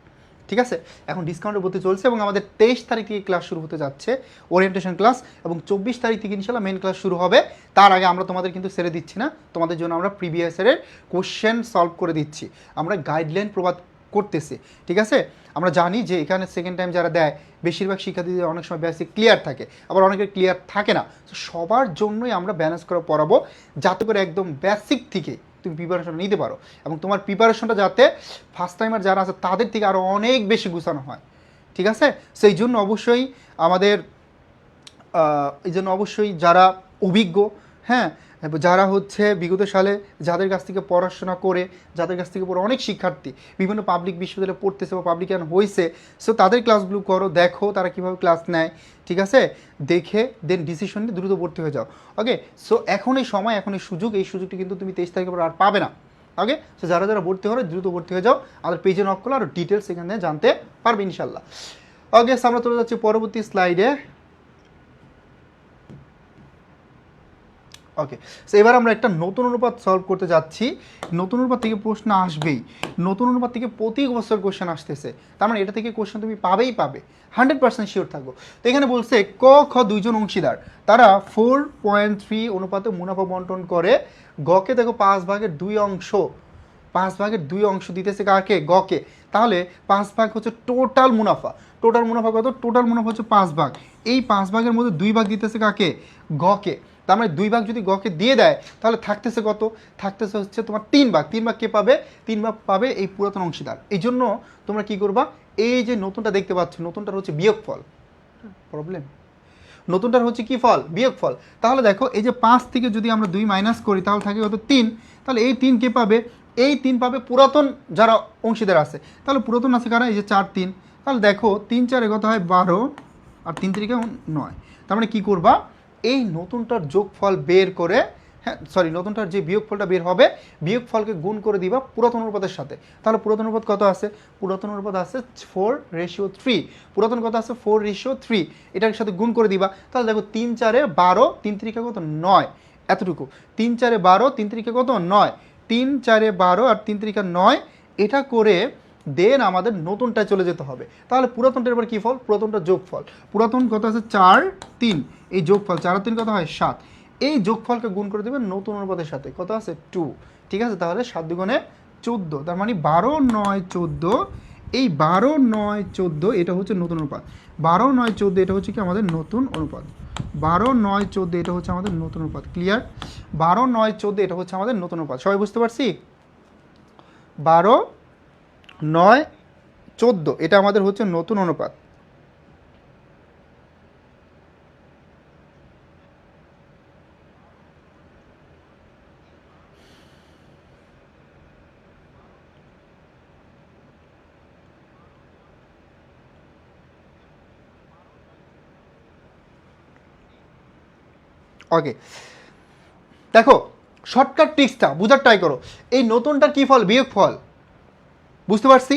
ঠিক আছে, এখন ডিসকাউন্টের ভর্তি চলছে, এবং আমাদের 23 তারিখ থেকে ক্লাস শুরু হতে যাচ্ছে, ওরিয়েন্টেশন ক্লাস, এবং 24 তারিখ থেকে ইনশাল্লাহ মেন ক্লাস শুরু হবে। তার আগে আমরা তোমাদের কিন্তু ছেড়ে দিচ্ছি না, তোমাদের জন্য আমরা প্রিভিয়াস ইয়ারের কোশ্চেন সলভ করে দিচ্ছি, আমরা গাইডলাইন প্রভাব করতেছি। ঠিক আছে, আমরা জানি যে এখানে সেকেন্ড টাইম যারা দেয় বেশিরভাগ শিক্ষার্থীদের অনেক সময় বেসিক ক্লিয়ার থাকে, আবার অনেকের ক্লিয়ার থাকে না। তো সবার জন্যই আমরা ব্যালেন্স করে পড়াবো, যাতে করে একদম বেসিক থেকে তুমি প্রিপারেশন নিতে পারো, এবং তোমার প্রিপারেশনটা যাতে ফার্স্ট টাইমার যারা আছে তাদের থেকে আরও অনেক বেশি গুছানো হয়। ঠিক আছে, সেই জন্য অবশ্যই আমাদের এই জন্য অবশ্যই যারা অভিজ্ঞ, হ্যাঁ, যারা হচ্ছে বিগত সালে যাদের কাছ থেকে পড়াশোনা করে, যাদের কাছ থেকে পড়ে অনেক শিক্ষার্থী বিভিন্ন পাবলিক বিশ্ববিদ্যালয়ে পড়তেছে বা পাবলিকান হয়েছে, সো তাদের ক্লাসগুলো করো, দেখো তারা কীভাবে ক্লাস নেয়। ঠিক আছে, দেখে দেন ডিসিশন নিয়ে দ্রুত ভর্তি হয়ে যাও। ওকে, সো এখন এই সময়, এখন এই সুযোগ, এই সুযোগটি কিন্তু তুমি 23 তারিখের পর আর পাবে না, ওকে, সো যারা যারা ভর্তি হবে দ্রুত ভর্তি হয়ে যাও, আমাদের পেজে নক করলে আরও ডিটেলস এখানে জানতে পারবে ইনশাল্লাহ। ওকে, আমরা চলে যাচ্ছি পরবর্তী স্লাইডে। ওকে, সো এবার আমরা একটা নতুন অনুপাত সলভ করতে যাচ্ছি। নতুন অনুপাত থেকে প্রশ্ন আসবেই, নতুন অনুপাত থেকে প্রতি বছর কোশ্চেন আসতেছে, তার মানে এটা থেকে কোশ্চেন তুমি পাবেই পাবে, 100% শিওর থাকবো। তো এখানে বলছে ক খ দুইজন অংশীদার তারা 4.3 অনুপাতে মুনাফা বন্টন করে। গকে দেখো 5/2 অংশ দিতেছে কাকে? গকে। তাহলে 5 ভাগ হচ্ছে টোটাল মুনাফা। টোটাল মুনাফা কত? টোটাল মুনাফা হচ্ছে 5 ভাগ। এই 5 ভাগের মধ্যে 2 ভাগ দিতেছে কাকে? গকে। তার মানে 2 ভাগ যদি গকে দিয়ে দেয় তাহলে থাকতেছে কত? থাকতেছে হচ্ছে তোমার 3 ভাগ। 3 ভাগ কে পাবে? 3 ভাগ পাবে এই পুরাতন অংশীদার। এই জন্য তোমরা কি করবা, এই যে নতুনটা দেখতে পাচ্ছ, নতুনটার হচ্ছে বিয়োগফল। প্রবলেম, নতুনটার হচ্ছে কি ফল? বিয়োগফল। তাহলে দেখো এই যে 5 থেকে যদি আমরা 2 মাইনাস করি তাহলে থাকে কত? 3। তাহলে এই 3 কে পাবে? এই 3 পাবে পুরাতন যারা অংশীদার আছে। তাহলে পুরাতন আছে কারা? এই যে 4 3। তাহলে দেখো 3 4 কত হয়? 12 আর 3 3 9। তার মানে কি করবা, এই নতুনটার যোগফল বের করে, হ্যাঁ সরি, নতুনটার যে বিয়োগফলটা বের হবে বিয়োগফলকে গুণ করে দিবা পুরাতন অনুপাতের সাথে। তাহলে পুরাতন অনুপাত কত আছে? পুরাতন অনুপাত আছে 4:3। পুরাতন কত আছে? 4:3। এটার সাথে গুণ করে দিবা। তাহলে দেখো 3 4 12, 3 3 কত? 9। এতটুকু 3 4 12, 3 3 কত? 9। 3 4 12 আর 3 3 9। এটা করে দেন আমাদের নতুনটায় চলে যেতে হবে। তাহলে পুরাতনটার এবার কী ফল? পুরাতনটার যোগফল। পুরাতন কত আছে? 4 3। এই যোগফল 4 আর 3 কত হয়? 7। এই যোগফলকে গুণ করে দেবেন নতুন অনুপাতের সাথে। কত আছে? 2। ঠিক আছে, তাহলে 7 দুগুণে 14, তার মানে 12 9 14। এই 12 9 14 এটা হচ্ছে নতুন অনুপাত। 12 9 14 এটা হচ্ছে কি আমাদের নতুন অনুপাত। 12 9 14 এটা হচ্ছে আমাদের নতুন অনুপাত। ক্লিয়ার? 12 9 14 এটা হচ্ছে আমাদের নতুন অনুপাত। সবাই বুঝতে পারছি? 12 9 14 এটা আমাদের হচ্ছে নতুন অনুপাত। ওকে, দেখো শর্টকাট ট্রিক্সটা বোঝার ট্রাই করো। এই নতুনটার কী ফল? বিয়োগ ফল। বুঝতে পারছি?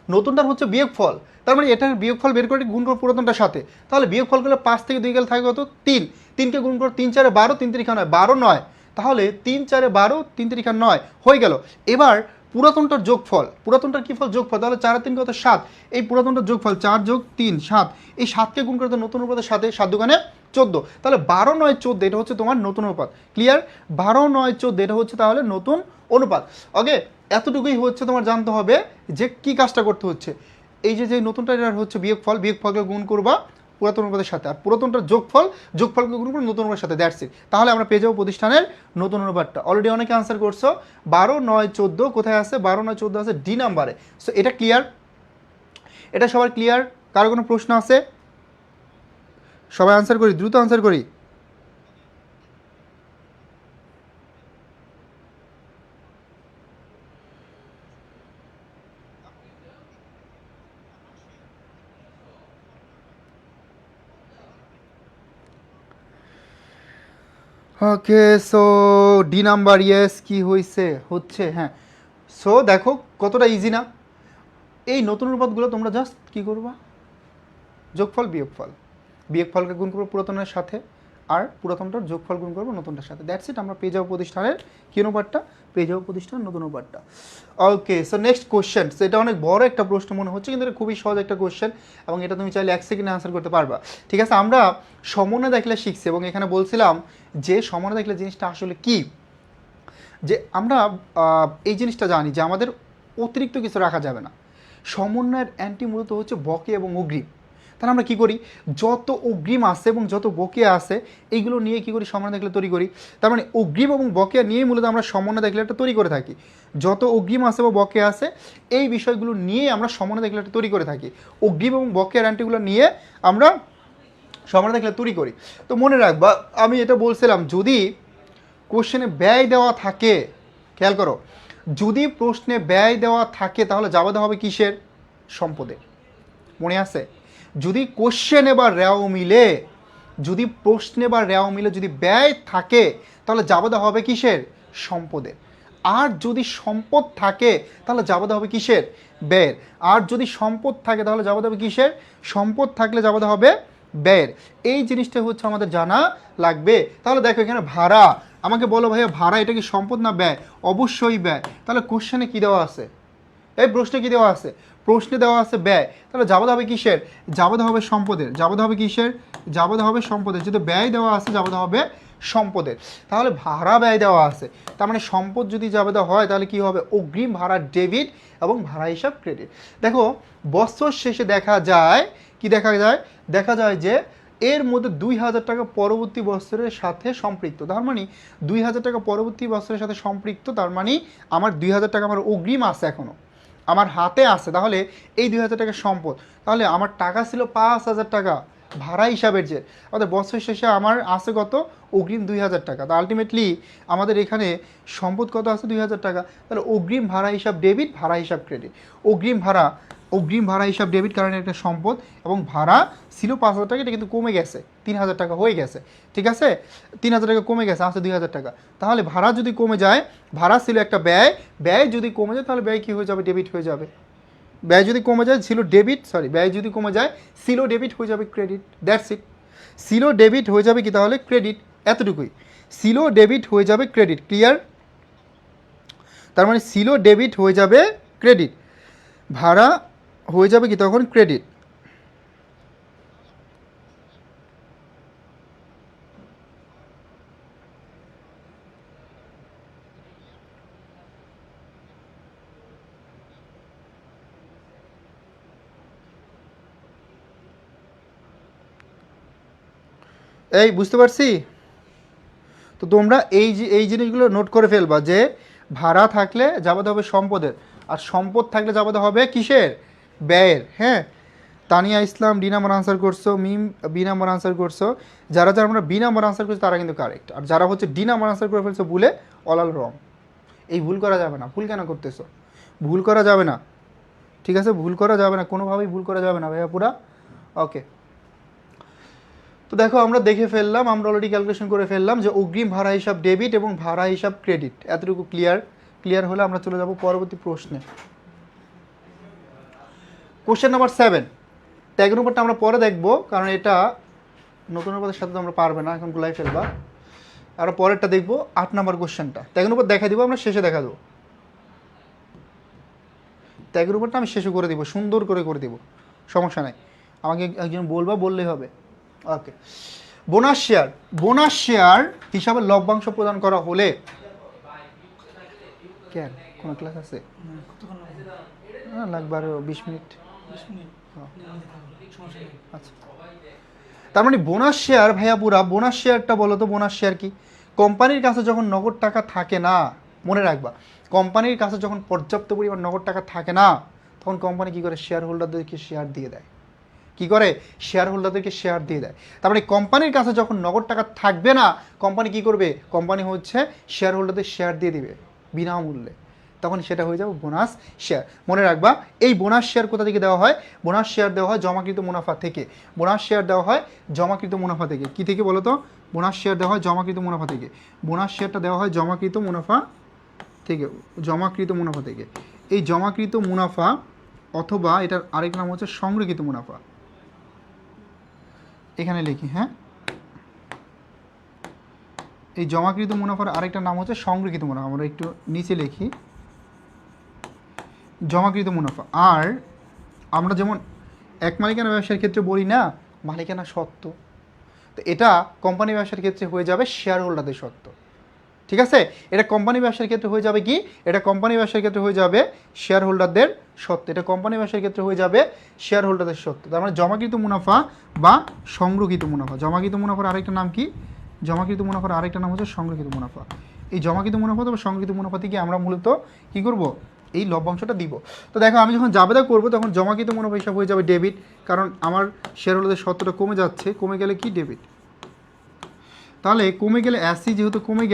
নতুনটার হচ্ছে বিয়োগ ফল। তার মানে এটার বিয়োগ ফল বের করে গুণ করো পুরাতনটার সাথে। তাহলে বিয়োগ ফল করলে 5 থেকে 2 গেলে থাকে কত? 3। 3কে গুণ করো 3 4 12, 3 3 9, 12 9। তাহলে 3 4 12, 3 3 9 হয়ে গেল। এবার পুরাতনটার যোগফল, পুরাতনটার কী ফল? যোগফল। তাহলে 4 আর 3 কত? 7। এই পুরাতনটার যোগফল 4 যোগ 3 7। এই 7কে গুণ করতে নতুন অনুপাতের সাথে, 7 দুগুণে 14। তাহলে 12 9 14 এটা হচ্ছে তোমার নতুন অনুপাত। ক্লিয়ার? 12 9 14 এটা হচ্ছে তাহলে নতুন অনুপাত। ওকে, এতটুকুই হচ্ছে তোমার জানতে হবে যে কি কাজটা করতে হচ্ছে। এই যে নতুনটা এটার হচ্ছে বিয়োগফল, বিয়োগফলকে গুণ করবা পুরাতন অনুপাতের সাথে, আর পুরাতনটার যোগফল, যোগফলকে গুণ করবো নতুন অনুপাতের সাথে। That's it. তাহলে আমরা পেয়ে যাবো প্রতিষ্ঠানের নতুন অনুপাতটা। অলরেডি অনেকে আনসার করছো। 12 9 14 কোথায় আছে? 12 9 14 আছে ডি নাম্বারে। সো এটা ক্লিয়ার? এটা সবার ক্লিয়ার? কারো কোনো প্রশ্ন আছে? সবাই আনসার করি, দ্রুত আনসার করি। ওকে, সো ডি নাম্বার, ইয়েস কি হয়েছে? হচ্ছে, হ্যাঁ। সো দেখো কতটা ইজি না? এই নতুন অনুপাতগুলো তোমরা জাস্ট কী করবা? যোগফল বিয়োগফল, বিয়োগফলকে গুণ করবো পুরাতনের সাথে, আর পুরাতনটার যোগফল গুণ করবো নতুনটার সাথে। That's it. আমরা পেয়ে যাবো প্রতিষ্ঠানের কী অনুপাতটা? পেয়ে যাবো প্রতিষ্ঠানের নতুন অনুপাতটা। ওকে, সো নেক্সট কোশ্চেন। এটা অনেক বড় একটা প্রশ্ন মনে হচ্ছে, কিন্তু এটা খুবই সহজ একটা কোশ্চেন, এবং এটা তুমি চাইলে 1 সেকেন্ডে আনসার করতে পারবা। ঠিক আছে, আমরা সমন্বয় দেখলে শিখছি, এবং এখানে বলছিলাম যে সমন্বয় দেখলে জিনিসটা আসলে কি, যে আমরা এই জিনিসটা জানি যে আমাদের অতিরিক্ত কিছু রাখা যাবে না। সমন্বয়ের অ্যান্টি মূলত হচ্ছে বকে এবং অগ্রিম। তাহলে আমরা কী করি? যত অগ্রিম আছে এবং যত বকেয়া আছে এইগুলো নিয়ে কী করি? সমন্বয় দেখলে তৈরি করি। তার মানে অগ্রিম এবং বকেয়া নিয়েই মূলত আমরা সমন্বয় দেখলে একটা তৈরি করে থাকি। যত অগ্রিম আছে বা বকেয়া আছে এই বিষয়গুলো নিয়ে আমরা সমন্বয় দেখলে একটা তৈরি করে থাকি। অগ্রিম এবং বকেয়ার অ্যান্টিগুলো নিয়ে আমরা সমন্বয় দেখলে তৈরি করি। তো মনে রাখবা, আমি এটা বলছিলাম, যদি কোশ্চেনে ব্যয় দেওয়া থাকে, খেয়াল করো, যদি প্রশ্নে ব্যয় দেওয়া থাকে তাহলে জবাব হবে কিসের? সম্পদের। মনে আছে? যদি কোশ্চেনে বা রেও মিলে, যদি প্রশ্নে বা রেও মিলে যদি ব্যয় থাকে তাহলে জবাব হবে কিসের? সম্পদের। আর যদি সম্পদ থাকে তাহলে যাবতে হবে কিসের? ব্যয়ের। আর যদি সম্পদ থাকে তাহলে যাবতে হবে কিসের? সম্পদ থাকলে যাবতে হবে ব্যয়ের। এই জিনিসটা হচ্ছে আমাদের জানা লাগবে। তাহলে দেখো এখানে ভাড়া, আমাকে বলো ভাইয়া ভাড়া এটা কি সম্পদ না ব্যয়? অবশ্যই ব্যয়। তাহলে কোশ্চেনে কি দেওয়া আছে? এই প্রশ্নে কি দেওয়া আছে? প্রশ্নে দেওয়া আছে ব্যয়। তাহলে যাবতে হবে কিসের? যাবতে হবে সম্পদের। যাবতে হবে কিসের? যাবতে হবে সম্পদের। যেহেতু ব্যয় দেওয়া আছে যাবতে হবে সম্পদের। তাহলে ভাড়া ব্যয় দেওয়া আছে, তার মানে সম্পদ যদি যাবতে হয় তাহলে কি হবে? অগ্রিম ভাড়া ডেবিট এবং ভাড়া হিসাব ক্রেডিট। দেখো বছর শেষে দেখা যায় কি দেখা যায়? দেখা যায় যে এর মধ্যে 2000 টাকা পরবর্তী বছরের সাথে সম্পৃক্ত। তার মানে 2000 টাকা পরবর্তী বছরের সাথে সম্পৃক্ত, তার মানে আমার 2000 টাকা আমার অগ্রিম আছে, এখনও আমার হাতে আছে। তাহলে এই 2000 টাকা সম্পদ। তাহলে আমার টাকা ছিল 5000 টাকা ভাড়া হিসাবের, যে আমাদের বছর শেষে আমার আছে কত? অগ্রিম 2000 টাকা। তো আলটিমেটলি আমাদের এখানে সম্পদ কত আছে? 2000 টাকা। তাহলে অগ্রিম ভাড়া হিসাব ডেবিট, ভাড়া হিসাব ক্রেডিট। অগ্রিম ভাড়া হিসাব ডেবিট, কারণ একটা সম্পদ, এবং ভাড়া ছিল 5000 টাকা, এটা কিন্তু কমে গেছে, 3000 টাকা হয়ে গেছে। ঠিক আছে, 3000 টাকা কমে গেছে, আছে 2000 টাকা। তাহলে ভাড়া যদি কমে যায়, ভাড়া ছিল একটা ব্যয়, ব্যয় যদি কমে যায় তাহলে ব্যয় কী হয়ে যাবে? ডেবিট হয়ে যাবে। ব্যয় যদি কমে যায় ছিল ডেবিট, ব্যয় যদি কমে যায় ছিল ডেবিট হয়ে যাবে ক্রেডিট। That's it. ছিল ডেবিট হয়ে যাবে কি তাহলে? ক্রেডিট। এতটুকুই, ছিল ডেবিট হয়ে যাবে ক্রেডিট। ক্লিয়ার? তার মানে ছিল ডেবিট হয়ে যাবে ক্রেডিট, ভাড়া হয়ে যাবে কি তখন? ক্রেডিট। এই বুঝতে পারছি? তো তোমরা এই জিনিসগুলো নোট করে ফেলবা যে ভাড়া থাকলে যাবতে হবে সম্পদের, আর সম্পদ থাকলে যাবতে হবে কিসের? ব্যয়ের। হ্যাঁ, তানিয়া ইসলাম ডি নাম্বার আনসার করছো, মিম বি নাম্বার আনসার করছো। যারা যারা আমরা বি নাম্বার আনসার করছি তারা কিন্তু কারেক্ট, আর যারা হচ্ছে ডি নাম্বার আনসার করে ফেলছো ভুলে, অল রং। এই ভুল করা যাবে না। ভুল কেন করতেছো? ভুল করা যাবে না, ঠিক আছে? ভুল করা যাবে না, কোনোভাবেই ভুল করা যাবে না ভাইয়া, পুরা ওকে। তো দেখো আমরা দেখে ফেললাম, আমরা অলরেডি ক্যালকুলেশন করে ফেললাম যে অগ্রিম ভাড়া হিসাব ডেবিট এবং ভাড়া হিসাব ক্রেডিট। এতটুকু ক্লিয়ার হলে আমরা চলে যাব পরবর্তী প্রশ্নে। Question number 7। ট্যাগ নম্বরটা আমরা পরে দেখব, কারণ এটা নতুন নম্বরের সাথে তো আমরা পারবে না, এখন গুলাই ফেলবা। আমরা পরেরটা দেখবো, 8 নম্বর কোশ্চেনটা। ট্যাগ নম্বর দেখা দিব, আমরা শেষে দেখা দেবো। ট্যাগের উপরটা আমি শেষে করে দিব, সুন্দর করে দিব, সমস্যা নাই। আমাকে একজন বললেই হবে। ওকে, বোনাস শেয়ার হিসাবে লভ্যাংশ প্রদান করা হলে, কেন কোনো ক্লাস আছে? হ্যাঁ, লাগবে আরও 20 মিনিট। আচ্ছা, তার মানে বোনাস শেয়ার ভাইয়া পুরা, বোনাস শেয়ারটা বলো তো, বোনাস শেয়ার কি? কোম্পানির কাছে যখন নগদ টাকা থাকে না, মনে রাখবা, কোম্পানির কাছে যখন পর্যাপ্ত পরিমাণ নগদ টাকা থাকে না, তখন কোম্পানি কী করে? শেয়ার হোল্ডারদেরকে শেয়ার দিয়ে দেয়। কী করে? শেয়ার হোল্ডারদেরকে শেয়ার দিয়ে দেয়। তার মানে কোম্পানির কাছে যখন নগদ টাকা থাকবে না, কোম্পানি কী করবে? কোম্পানি হচ্ছে শেয়ার হোল্ডারদের শেয়ার দিয়ে দিবে বিনামূল্যে, তখন সেটা হয়ে যাবে বোনাস শেয়ার। মনে রাখবা, এই বোনাস শেয়ার কোথা থেকে দেওয়া হয়? বোনাস শেয়ার দেওয়া হয় জমাকৃত মুনাফা থেকে। বোনাস শেয়ার দেওয়া হয় জমাকৃত মুনাফা থেকে। কী থেকে বলো তো? বোনাস শেয়ার দেওয়া হয় জমাকৃত মুনাফা থেকে। বোনাস শেয়ারটা দেওয়া হয় জমাকৃত মুনাফা থেকে, জমাকৃত মুনাফা থেকে। এই জমাকৃত মুনাফা, অথবা এটার আরেক নাম হচ্ছে সংরক্ষিত মুনাফা। এখানে লিখি, হ্যাঁ, এই জমাকৃত মুনাফার আরেকটা নাম হচ্ছে সংরক্ষিত মুনাফা। আমরা একটু নিচে লিখি, জমাকৃত মুনাফা। আর আমরা যেমন এক মালিকানা ব্যবসার ক্ষেত্রে বলি না মালিকানা সত্ত্ব, তো এটা কোম্পানি ব্যবসার ক্ষেত্রে হয়ে যাবে শেয়ার হোল্ডারদের সত্ত্ব। ঠিক আছে, এটা কোম্পানি ব্যবসার ক্ষেত্রে হয়ে যাবে কি? এটা কোম্পানি ব্যবসার ক্ষেত্রে হয়ে যাবে শেয়ার হোল্ডারদের সত্ত্ব। এটা কোম্পানি ব্যবসার ক্ষেত্রে হয়ে যাবে শেয়ার হোল্ডারদের সত্ত্ব। তার মানে জমাকৃত মুনাফা বা সংরক্ষিত মুনাফা। জমাকৃত মুনাফার আরেকটা নাম কি? জমাকৃত মুনাফার আরেকটা নাম হচ্ছে সংরক্ষিত মুনাফা। এই জমাকৃত মুনাফা বা সংরক্ষিত মুনাফা থেকে আমরা মূলত কী করব? এই লভ্যাংশটা দিব। তো দেখো আমি যখন জাবেদা করব তখন জমাকৃত মুনাফা হিসাব হয়ে যাবে ডেবিট, কারণ আমার শেয়ার হোল্ডারদের সত্ত্বটা কমে যাচ্ছে, কমে গেলে কি? ডেবিট। তাহলে কমে গেলে অ্যাসি যেহেতু কমে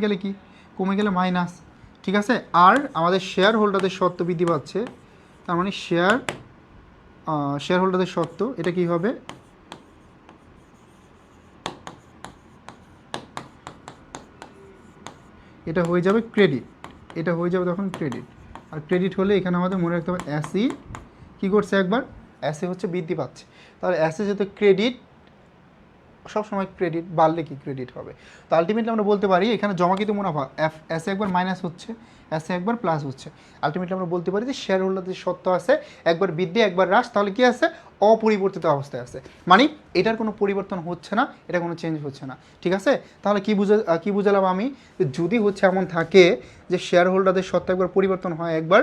গেলে কি? কমে গেলে মাইনাস। ঠিক আছে, আর আমাদের শেয়ার হোল্ডারদের সত্ত্ব বৃদ্ধি পাচ্ছে, তার মানে শেয়ার হোল্ডারদের সত্ত্ব, এটা কি হবে? এটা হয়ে যাবে ক্রেডিট। এটা হয়ে যাবে তখন ক্রেডিট। আর ক্রেডিট হলে এখানে আমাদের মনে রাখতে হবে অ্যাসি কী করছে একবার, অ্যাসি হচ্ছে বৃদ্ধি পাচ্ছে। তাহলে অ্যাসি যেহেতু ক্রেডিট, সবসময় ক্রেডিট বাড়লে কি ক্রেডিট হবে। তো আলটিমেটলি আমরা বলতে পারি এখানে জমাকৃত মুনাফা অ্যাসে একবার মাইনাস হচ্ছে, অ্যাসে একবার প্লাস হচ্ছে। আলটিমেটলি আমরা বলতে পারি যে শেয়ার হোল্ডারদের সত্ত্ব আছে একবার বৃদ্ধি একবার হ্রাস, তাহলে কি আছে অপরিবর্তিত অবস্থায় আছে, মানে এটার কোনো পরিবর্তন হচ্ছে না, এটা কোনো চেঞ্জ হচ্ছে না। ঠিক আছে, তাহলে কি বুঝালাম আমি, যদি হচ্ছে এমন থাকে যে শেয়ার হোল্ডারদের সত্ত্ব একবার পরিবর্তন হয়, একবার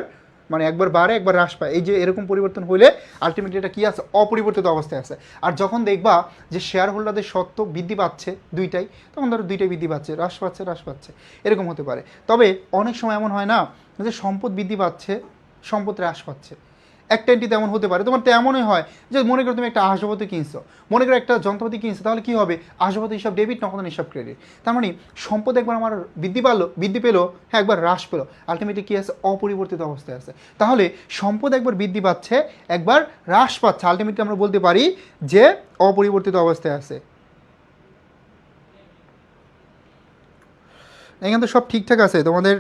মানে একবার বাড়ে একবার হ্রাস পায়, এই যে এরকম পরিবর্তন হলে আলটিমেটলি এটা কী আছে অপরিবর্তিত অবস্থায় আছে। আর যখন দেখবা যে শেয়ার হোল্ডারদের সত্ত্ব বৃদ্ধি পাচ্ছে দুইটাই, তখন ধরো দুইটাই বৃদ্ধি পাচ্ছে, হ্রাস পাচ্ছে, এরকম হতে পারে। তবে অনেক সময় এমন হয় না যে সম্পদ বৃদ্ধি পাচ্ছে সম্পদ হ্রাস পাচ্ছে, একটা এন্ট্রি তেমন হতে পারে। তোমার তো এমনই হয় যে মনে করো তুমি একটা আসবাবপত্র কিনছো, মনে করো একটা যন্ত্রপাতি কিনছো, তাহলে কী হবে আসবাবপত্র হিসাব ডেবিট, নগদ হিসাব ক্রেডিট। তার মানে সম্পদ একবার আমার বৃদ্ধি পেলো, হ্যাঁ একবার হ্রাস পেলো, আলটিমেটলি কী আছে অপরিবর্তিত অবস্থায় আছে। তাহলে সম্পদ একবার বৃদ্ধি পাচ্ছে একবার হ্রাস পাচ্ছে, আলটিমেটলি আমরা বলতে পারি যে অপরিবর্তিত অবস্থায় আছে। এখানে তো সব ঠিকঠাক আছে তোমাদের।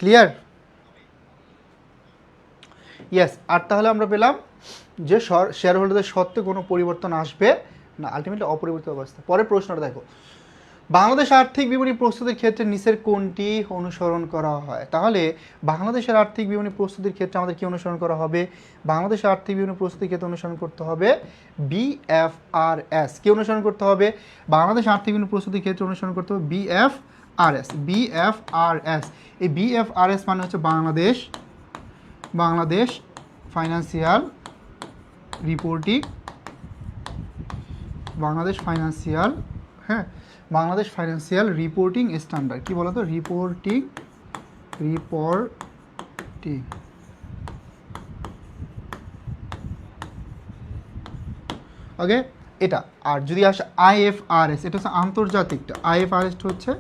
ক্লিয়ার? ইয়েস। আর তাহলে আমরা পেলাম যে শেয়ার হোল্ডারদের সত্ত্বে কোনো পরিবর্তন আসবে না, আলটিমেটলি অপরিবর্তিত অবস্থা। পরের প্রশ্নটা দেখো, বাংলাদেশ আর্থিক বিবরণী প্রস্তুতির ক্ষেত্রে নিচের কোনটি অনুসরণ করা হয়? তাহলে বাংলাদেশের আর্থিক বিবরণী প্রস্তুতির ক্ষেত্রে আমাদের কি অনুসরণ করা হবে? বাংলাদেশের আর্থিক বিবরণী প্রস্তুতির ক্ষেত্রে অনুসরণ করতে হবে বিএফআরএস। কি অনুসরণ করতে হবে? বাংলাদেশ আর্থিক বিবরণী প্রস্তুতির ক্ষেত্রে অনুসরণ করতে হবে বিএফআরএস। এই বিএফআরএস মানে হচ্ছে Bangladesh financial reporting, Bangladesh financial reporting standard. কি বলতো? রিপোর্টিং ওকে, এটা। আর যদি আসে আইএফআরএস, এটা হচ্ছে আন্তর্জাতিকটা। আইএফআরএস হচ্ছে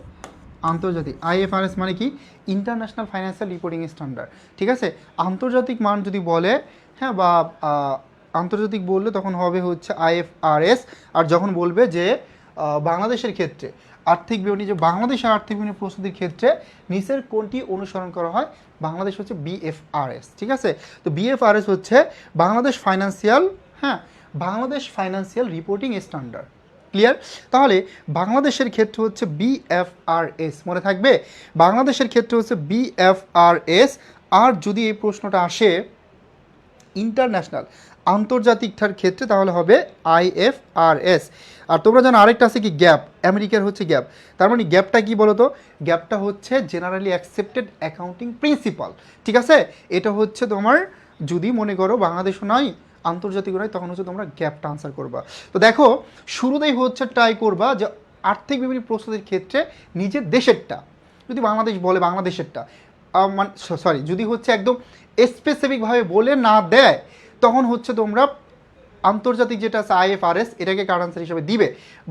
আন্তর্জাতিক। আইএফআরএস মানে কি? International financial reporting standard. ঠিক আছে, আন্তর্জাতিক মান যদি বলে, হ্যাঁ, বা আন্তর্জাতিক বললে তখন হবে হচ্ছে আইএফআরএস। আর যখন বলবে যে বাংলাদেশের ক্ষেত্রে আর্থিক বিবরণী, যে বাংলাদেশের আর্থিক বিবরণী প্রস্তুতির ক্ষেত্রে নিচের কোনটি অনুসরণ করা হয়? বাংলাদেশ হচ্ছে বিএফআরএস। ঠিক আছে, তো বিএফআরএস হচ্ছে Bangladesh financial reporting standard. Clear? তাহলে বাংলাদেশের ক্ষেত্রে হচ্ছে বিএফআরএস, মনে থাকবে বাংলাদেশের ক্ষেত্রে হচ্ছে বিএফআরএস। আর যদি এই প্রশ্নটা আসে ইন্টারন্যাশনাল আন্তর্জাতিকটার ক্ষেত্রে, তাহলে হবে আইএফআরএস। আর তোমরা জানো আরেকটা আছে কি গ্যাপ, আমেরিকার হচ্ছে গ্যাপ। তার মানে গ্যাপটা কি বলো তো? গ্যাপটা হচ্ছে জেনারেলি অ্যাকসেপ্টেড অ্যাকাউন্টিং প্রিন্সিপাল। ঠিক আছে, এটা হচ্ছে তোমার, যদি মনে করো বাংলাদেশও নয় আন্তর্জাতিক নয়, তখন হচ্ছে তোমরা গ্যাপটা আনসার করবা। তো দেখো শুরুতেই হচ্ছে ট্রাই করবা যে আর্থিক বিবরণী প্রস্তুতির ক্ষেত্রে নিজের দেশেরটা, যদি বাংলাদেশ বলে বাংলাদেশেরটা, মানে সরি, যদি হচ্ছে একদম স্পেসিফিকভাবে বলে না দেয়, তখন হচ্ছে তোমরা আন্তর্জাতিক যেটা আছে আইএফআরএস, এটাকে কার্ড আনসার হিসেবে দিবে।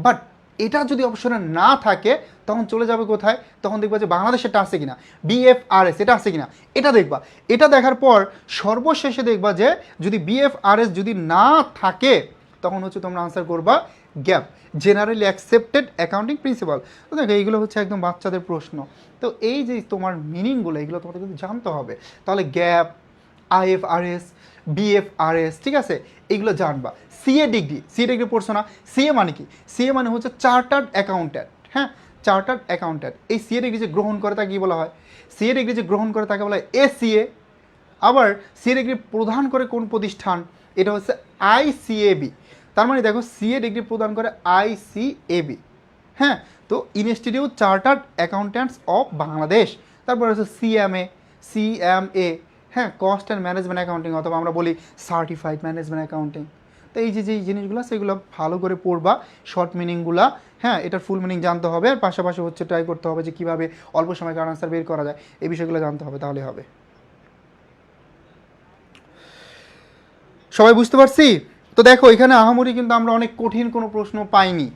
বাট এটা যদি অপশনে না থাকে, তখন চলে যাবে কোথায়? তখন দেখবা যে বাংলাদেশেরটা আছে কিনা, বিএফআরএস এটা আছে কিনা, এটা দেখবা। এটা দেখার পর সর্বশেষে দেখবা যে যদি বিএফআরএস যদি না থাকে, তখন হচ্ছে তোমরা আনসার করবা gap, generally accepted accounting principal. তো দেখো এইগুলো হচ্ছে একদম বাচ্চাদের প্রশ্ন। তো এই যে তোমার মিনিংগুলো, এগুলো তোমাদের কিন্তু জানতে হবে। তাহলে গ্যাপ, আইএফআরএস, বিএফআরএস, ঠিক আছে, এইগুলো জানবা। সিএ ডিগ্রি পড়ছো না? সিএ মানে কি? সিএ মানে হচ্ছে চার্টার্ড অ্যাকাউন্ট্যান্ট। হ্যাঁ, চার্টার্ড অ্যাকাউন্ট্যান্ট। এই সিএ ডিগ্রি যে গ্রহণ করে তাকে কী বলা হয়? সিএ ডিগ্রি যে গ্রহণ করে তাকে বলা হয় এসিএ। আবার সিএ ডিগ্রি প্রদান করে কোন প্রতিষ্ঠান? এটা হচ্ছে আইসিএবি। তার মানে দেখো সিএ ডিগ্রি প্রদান করে আইসিএবি। হ্যাঁ, তো institute chartered accountants of Bangladesh, তারপর হচ্ছে সিএমএ, হ্যাঁ, কস্ট অ্যান্ড ম্যানেজমেন্ট অ্যাকাউন্টিং, অথবা আমরা বলি সার্টিফাইড ম্যানেজমেন্ট অ্যাকাউন্টিং। তো এই যে যেই জিনিসগুলো সেগুলো ভালো করে পড়বা, শর্ট মিনিংগুলা, হ্যাঁ, এটার ফুল মিনিং জানতে হবে, আর পাশাপাশি হচ্ছে ট্রাই করতে হবে যে কীভাবে অল্প সময় কারণ আনসার বের করা যায়, এই বিষয়গুলো জানতে হবে, তাহলে হবে। সবাই বুঝতে পারছি? তো দেখো এখানে আহামরি কিন্তু আমরা অনেক কঠিন কোনো প্রশ্ন পাইনি।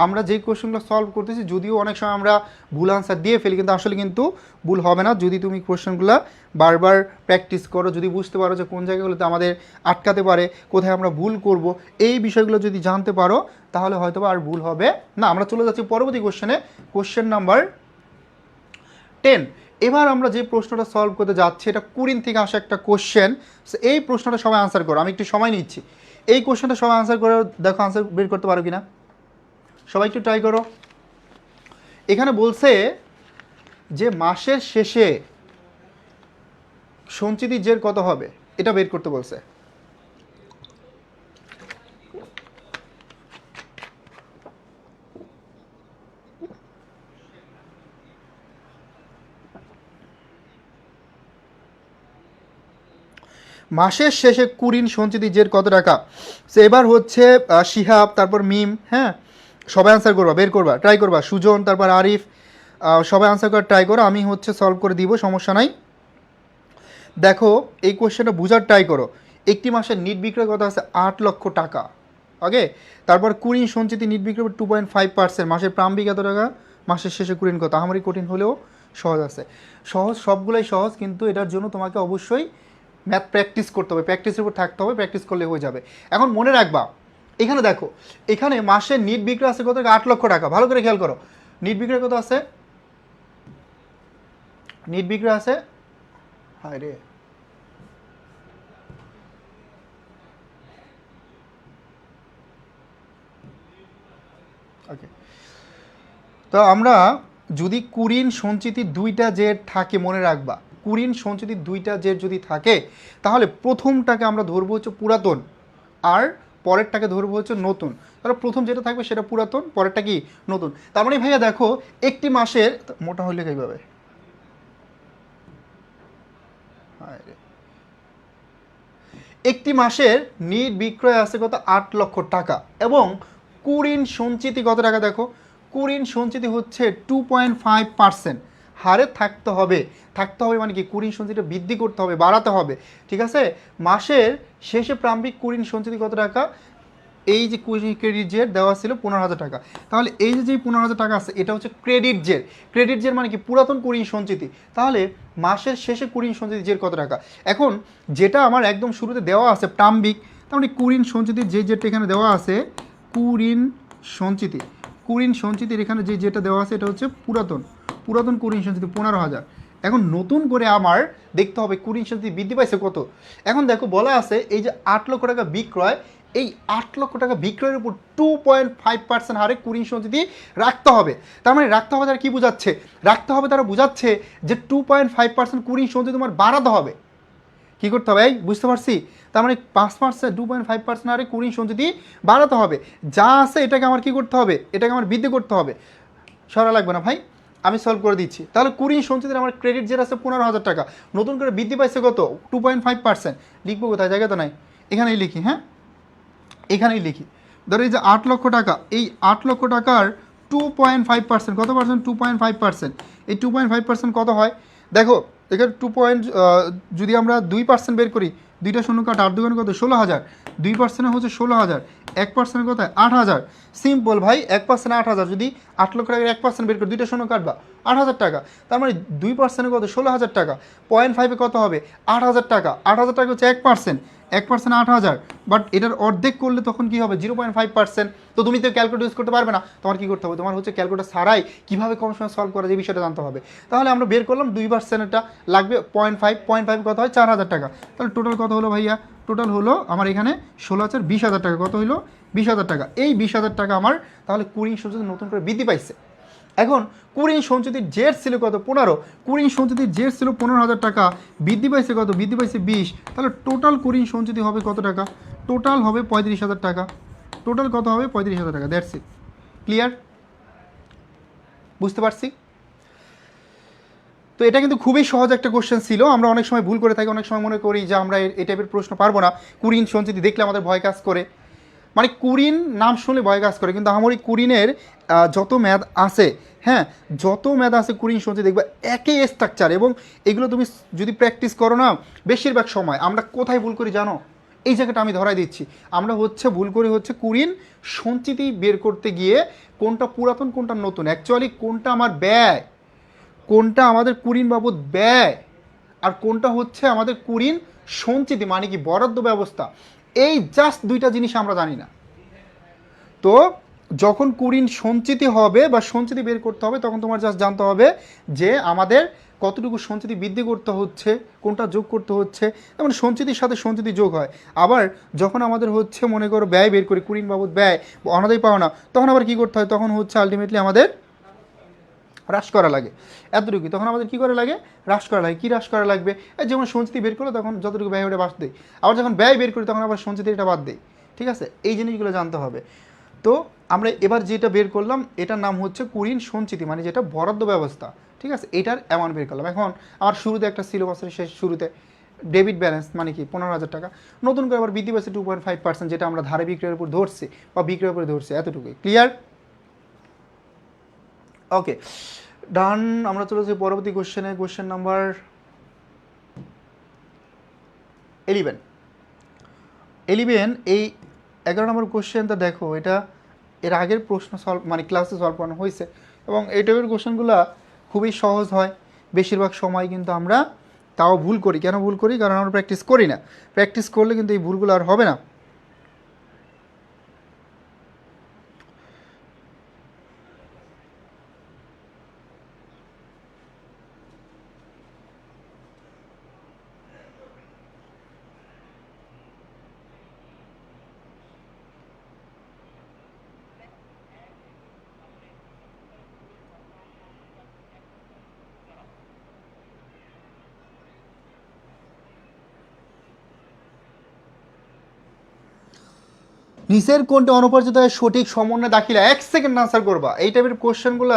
আমরা যেই কোশ্চেনগুলো সলভ করতেছি, যদিও অনেক সময় আমরা ভুল আনসার দিয়ে ফেলি, কিন্তু আসলে কিন্তু ভুল হবে না যদি তুমি কোশ্চেনগুলো বারবার প্র্যাকটিস করো, যদি বুঝতে পারো যে কোন জায়গাগুলোতে আমাদের আটকাতে পারে, কোথায় আমরা ভুল করব, এই বিষয়গুলো যদি জানতে পারো, তাহলে হয়তো আর ভুল হবে না। আমরা চলে যাচ্ছি পরবর্তী কোশ্চেনে, কোশ্চেন নাম্বার 10। এবার আমরা যে প্রশ্নটা সলভ করতে যাচ্ছি, এটা কুড়িন থেকে আসা একটা কোশ্চেন। এই প্রশ্নটা সবাই আনসার করো, আমি একটু সময় নিচ্ছি। এই কোশ্চেনটা সবাই আনসার করে দেখো, আনসার বের করতে পারো কিনা, সবাই একটু ট্রাই করো। এখানে বলছে যে মাসের শেষে সঞ্চিতি জের কত হবে, এটা বের করতে বলছে। মাসের শেষে কুড়িন সঞ্চিতি জের কত টাকা। সো এবার হচ্ছে শিহাব, তারপর মিম, হ্যাঁ, সবাই আনসার করবা, বের করবা, ট্রাই করবা। সুজন, তারপর আরিফ, সবাই আনসার করা ট্রাই করো, আমি হচ্ছে সলভ করে দিব, সমস্যা নাই। দেখো এই কোয়েশ্চেনটা বোঝার ট্রাই করো। একটি মাসের নিট বিক্রয় কত আছে, 8 লক্ষ টাকা। ওকে, তারপর কুড়িন সঞ্চিতি নিট বিক্রয় 2.5%, মাসের প্রারম্ভিক এত টাকা, মাসের শেষে কুড়িন কত। আমারই কঠিন হলেও সহজ আছে, সহজ সবগুলোই সহজ, কিন্তু এটার জন্য তোমাকে অবশ্যই ম্যাথ প্র্যাকটিস করতে হবে, প্র্যাকটিসের উপর থাকতে হবে, প্র্যাকটিস করলে হয়ে যাবে। এখন মনে রাখবা, এখানে দেখো, এখানে মাসের নিট বিক্রয় আছে কত, 8 লক্ষ টাকা। ভালো করে খেয়াল করো, নিট বিক্রয় কত আছে, নিট বিক্রয় আছে, হায় রে, ওকে। তো আমরা যদি কুড়িন সঞ্চিতির দুইটা জের থাকে, মনে রাখবা, কুড়িন সঞ্চিতির দুইটা জের যদি থাকে, তাহলে প্রথমটাকে আমরা ধরবো হচ্ছে পুরাতন, আর পরেরটাকে ধরবো হচ্ছে নতুন। তাহলে প্রথম যেটা থাকবে সেটা পুরাতন, পরেরটা কি নতুন। তার মানে ভাইয়া দেখো, একটি মাসের, মোটা হইলে কীভাবে, একটি মাসের নিট বিক্রয় আছে কত, 8 লক্ষ টাকা, এবং কুড়িন সঞ্চিতি কত টাকা। দেখো কুড়িন সঞ্চিতি হচ্ছে 2.5% হারে থাকতে হবে। থাকতে হবে মানে কি, কুড়িন সঞ্চিতি বৃদ্ধি করতে হবে, বাড়াতে হবে, ঠিক আছে। মাসের শেষে প্রারম্ভিক কুড়িন সঞ্চিতি কত টাকা, এই যে ক্রেডিট জের দেওয়া ছিল 15,000 টাকা। তাহলে এই যে 15,000 টাকা আছে, এটা হচ্ছে ক্রেডিট জের। ক্রেডিট জের মানে কি, পুরাতন কুড়িন সঞ্চিতি। তাহলে মাসের শেষে কুড়িন সঞ্চিতি জের কত টাকা। এখন যেটা আমার একদম শুরুতে দেওয়া আছে প্রারম্ভিক, তার মানে কুড়িন সঞ্চিতির যে যেটা এখানে দেওয়া আছে, কুড়িন সঞ্চিতি, কুড়িন সঞ্চিতির এখানে যে যেটা দেওয়া আছে এটা হচ্ছে পুরাতন, পুরাতন কুড়িন সঞ্চিতি 15,000। এখন নতুন করে আমার দেখতে হবে কুড়িন সঞ্চিতি বৃদ্ধি পাইছে কত। এখন দেখো বলা আছে এই যে 8 লক্ষ টাকা বিক্রয়, এই 8 লক্ষ টাকা বিক্রয়ের উপর 2.5% হারে কুড়িন সঞ্চিতি রাখতে হবে। তার মানে রাখতে হবে, তারা কি বোঝাচ্ছে, রাখতে হবে তারা বোঝাচ্ছে যে 2.5% কুড়িন সঞ্চিতি তোমার বাড়াতে হবে। কী করতে হবে, এই বুঝতে পারছি। তার মানে 5%, 2.5% হারে কুড়িন সঞ্চিতি বাড়াতে হবে। যা আছে এটাকে আমার কি করতে হবে, এটাকে আমার বৃদ্ধি করতে হবে। সরা লাগবে না ভাই, আমি সলভ করে দিচ্ছি। তাহলে কুড়িন সঞ্চিতির আমার ক্রেডিট জের আছে 15,000 টাকা, নতুন করে বৃদ্ধি পাইছে কত, 2.5%। লিখবো কোথায়, জায়গা তো নাই, এখানেই লিখি, হ্যাঁ এখানেই লিখি। ধরো এই যে 8 লক্ষ টাকা, এই 8 লক্ষ টাকার 2.5% কত পার্সেন্ট, 2.5%। এই 2.5% কত হয়, দেখো এখানে যদি আমরা 2% বের করি, 2টা শূন্য কাট, 8 দুগুণ কত, 16,000। 2% হচ্ছে 16,000, 1% কত, 8,000। সিম্পল ভাই, 1% 8,000, যদি 8 লক্ষ টাকার 1% বের করি, 2টা শূন্য কাটবা, 8,000 টাকা। তার মানে 2% কত, 16,000 টাকা। 0.5 কত হবে, 8,000 টাকা। 8,000 টাকা হচ্ছে 1%, 1% 8,000, বাট এটার অর্ধেক করলে তখন কি হবে, 0.5%। তো তুমি তো ক্যালকুলেট ইউজ করতে পারবে না, তোমার কি করতে হবে, তোমার হচ্ছে ক্যালকুলেটার ছাড়াই কীভাবে কম সময় সলভ করা যায় বিষয়টা জানতে হবে। তাহলে আমরা বের করলাম 2%টা লাগবে 0.5 কত হয়, 4,000 টাকা। তাহলে টোটাল কত হলো ভাইয়া, টোটাল হলো আমার এখানে 16,000, 20,000 টাকা। কত হলো, 20,000 টাকা। এই 20,000 টাকা আমার তাহলে কুড়িন সঞ্চিতি নতুন করে বৃদ্ধি পাইছে। এখন কুড়িন সঞ্চিতির জের ছিল কত, 15। কুড়িন সঞ্চিতির জের ছিল 15,000 টাকা, বৃদ্ধি পাইছে কত, বৃদ্ধি পাইছে 20। তাহলে টোটাল কুড়িন সঞ্চিতি হবে কত টাকা, টোটাল হবে 35,000 টাকা। টোটাল কত হবে, 35,000 টাকা। দ্যাটস ইট, ক্লিয়ার, বুঝতে পারছি। তো তো এটা কিন্তু খুবই সহজ একটা কোশ্চেন ছিল, আমরা অনেক সময় ভুল করে থাকি, অনেক সময় মনে করি যে আমরা এই টাইপের প্রশ্ন পারবো না, কুরিন সঞ্চিতি দেখলে আমাদের ভয় কাজ করে, মানে কুরিন নাম শুনলে ভয় কাজ করে, কিন্তু আমার এই কুরিনের যত ম্যাথ আছে, হ্যাঁ যত ম্যাথ আছে কুরিন সঞ্চিতি দেখবা একই স্ট্রাকচার, এবং এগুলো তুমি যদি প্র্যাকটিস করো না, বেশিরভাগ সময় আমরা কোথায় ভুল করি জানো, এই জায়গাটা আমি ধরাই দিচ্ছি, আমরা ভুল করি কুরিন সঞ্চিতি বের করতে গিয়ে কোনটা পুরাতন কোনটা নতুন, অ্যাকচুয়ালি কোনটা আমার ব্যয়, কোনটা আমাদের কুরিন বাবদ ব্যয়, আর কোনটা হচ্ছে আমাদের কুরিন সঞ্চিতি মানে কি বরাদ্দ ব্যবস্থা, এই জাস্ট দুইটা জিনিস আমরা জানি না। তো যখন কুরিন সঞ্চিতি হবে বা সঞ্চিতি বের করতে হবে, তখন তোমার জাস্ট জানতে হবে যে আমাদের কতটুকু সঞ্চিতি বৃদ্ধি করতে হচ্ছে, কোনটা যোগ করতে হচ্ছে, যেমন সঞ্চিতির সাথে সঞ্চিতি যোগ হয়। আবার যখন আমাদের মনে করো ব্যয় বের করি, কুরিন বাবদ ব্যয় অনাদায়ী পাওনা, তখন আবার কী করতে হয়, তখন আলটিমেটলি আমাদের হ্রাস করা লাগে, এতটুকুই, তখন আমাদের কী করা লাগে, হ্রাস করা লাগে। কী হ্রাস করা লাগবে, যেমন সঞ্চিতি বের করলো তখন যতটুকু ব্যয় ওটা বাদ দেয়, আবার যখন ব্যয় বের করি তখন আবার সঞ্চিতিটা বাদ দেয়, ঠিক আছে, এই জিনিসগুলো জানতে হবে। তো আমরা এবার যেটা বের করলাম এটার নাম হচ্ছে কুরিন সঞ্চিতি, মানে যেটা বরাদ্দ ব্যবস্থা, ঠিক আছে, এটার অ্যামাউন্ট বের করলাম। এখন আমার শুরুতে একটা সিলেবাসের শেষ শুরুতে ডেবিট ব্যালেন্স মানে কি 15,000 টাকা, নতুন করে আবার বৃদ্ধি পাচ্ছে 2.5%, যেটা আমরা ধারে বিক্রয়ের উপর ধরছি বা বিক্রয়ের উপরে ধরছি, এতটুকুই ক্লিয়ার। ওকে ডান, আমরা চলে যাচ্ছি পরবর্তী কোশ্চেনে, কোশ্চেন নাম্বার 11। এই 11 নম্বর কোশ্চেনটা দেখো, এটা এর আগের প্রশ্ন সলভ মানে ক্লাসে সলভ করানো হয়েছে, এবং এই টাইপের কোশ্চেনগুলো খুবই সহজ হয়, বেশিরভাগ সময় কিন্তু আমরা তাও ভুল করি। কেন ভুল করি, কারণ আমরা প্র্যাকটিস করি না, প্র্যাকটিস করলে কিন্তু এই ভুলগুলো আর হবে না। নিচের কোনটা অনুপার্জিত সঠিক সমন্বয় দাখিলা, 1 সেকেন্ড আনসার করবা। এই টাইপের কোশ্চেনগুলো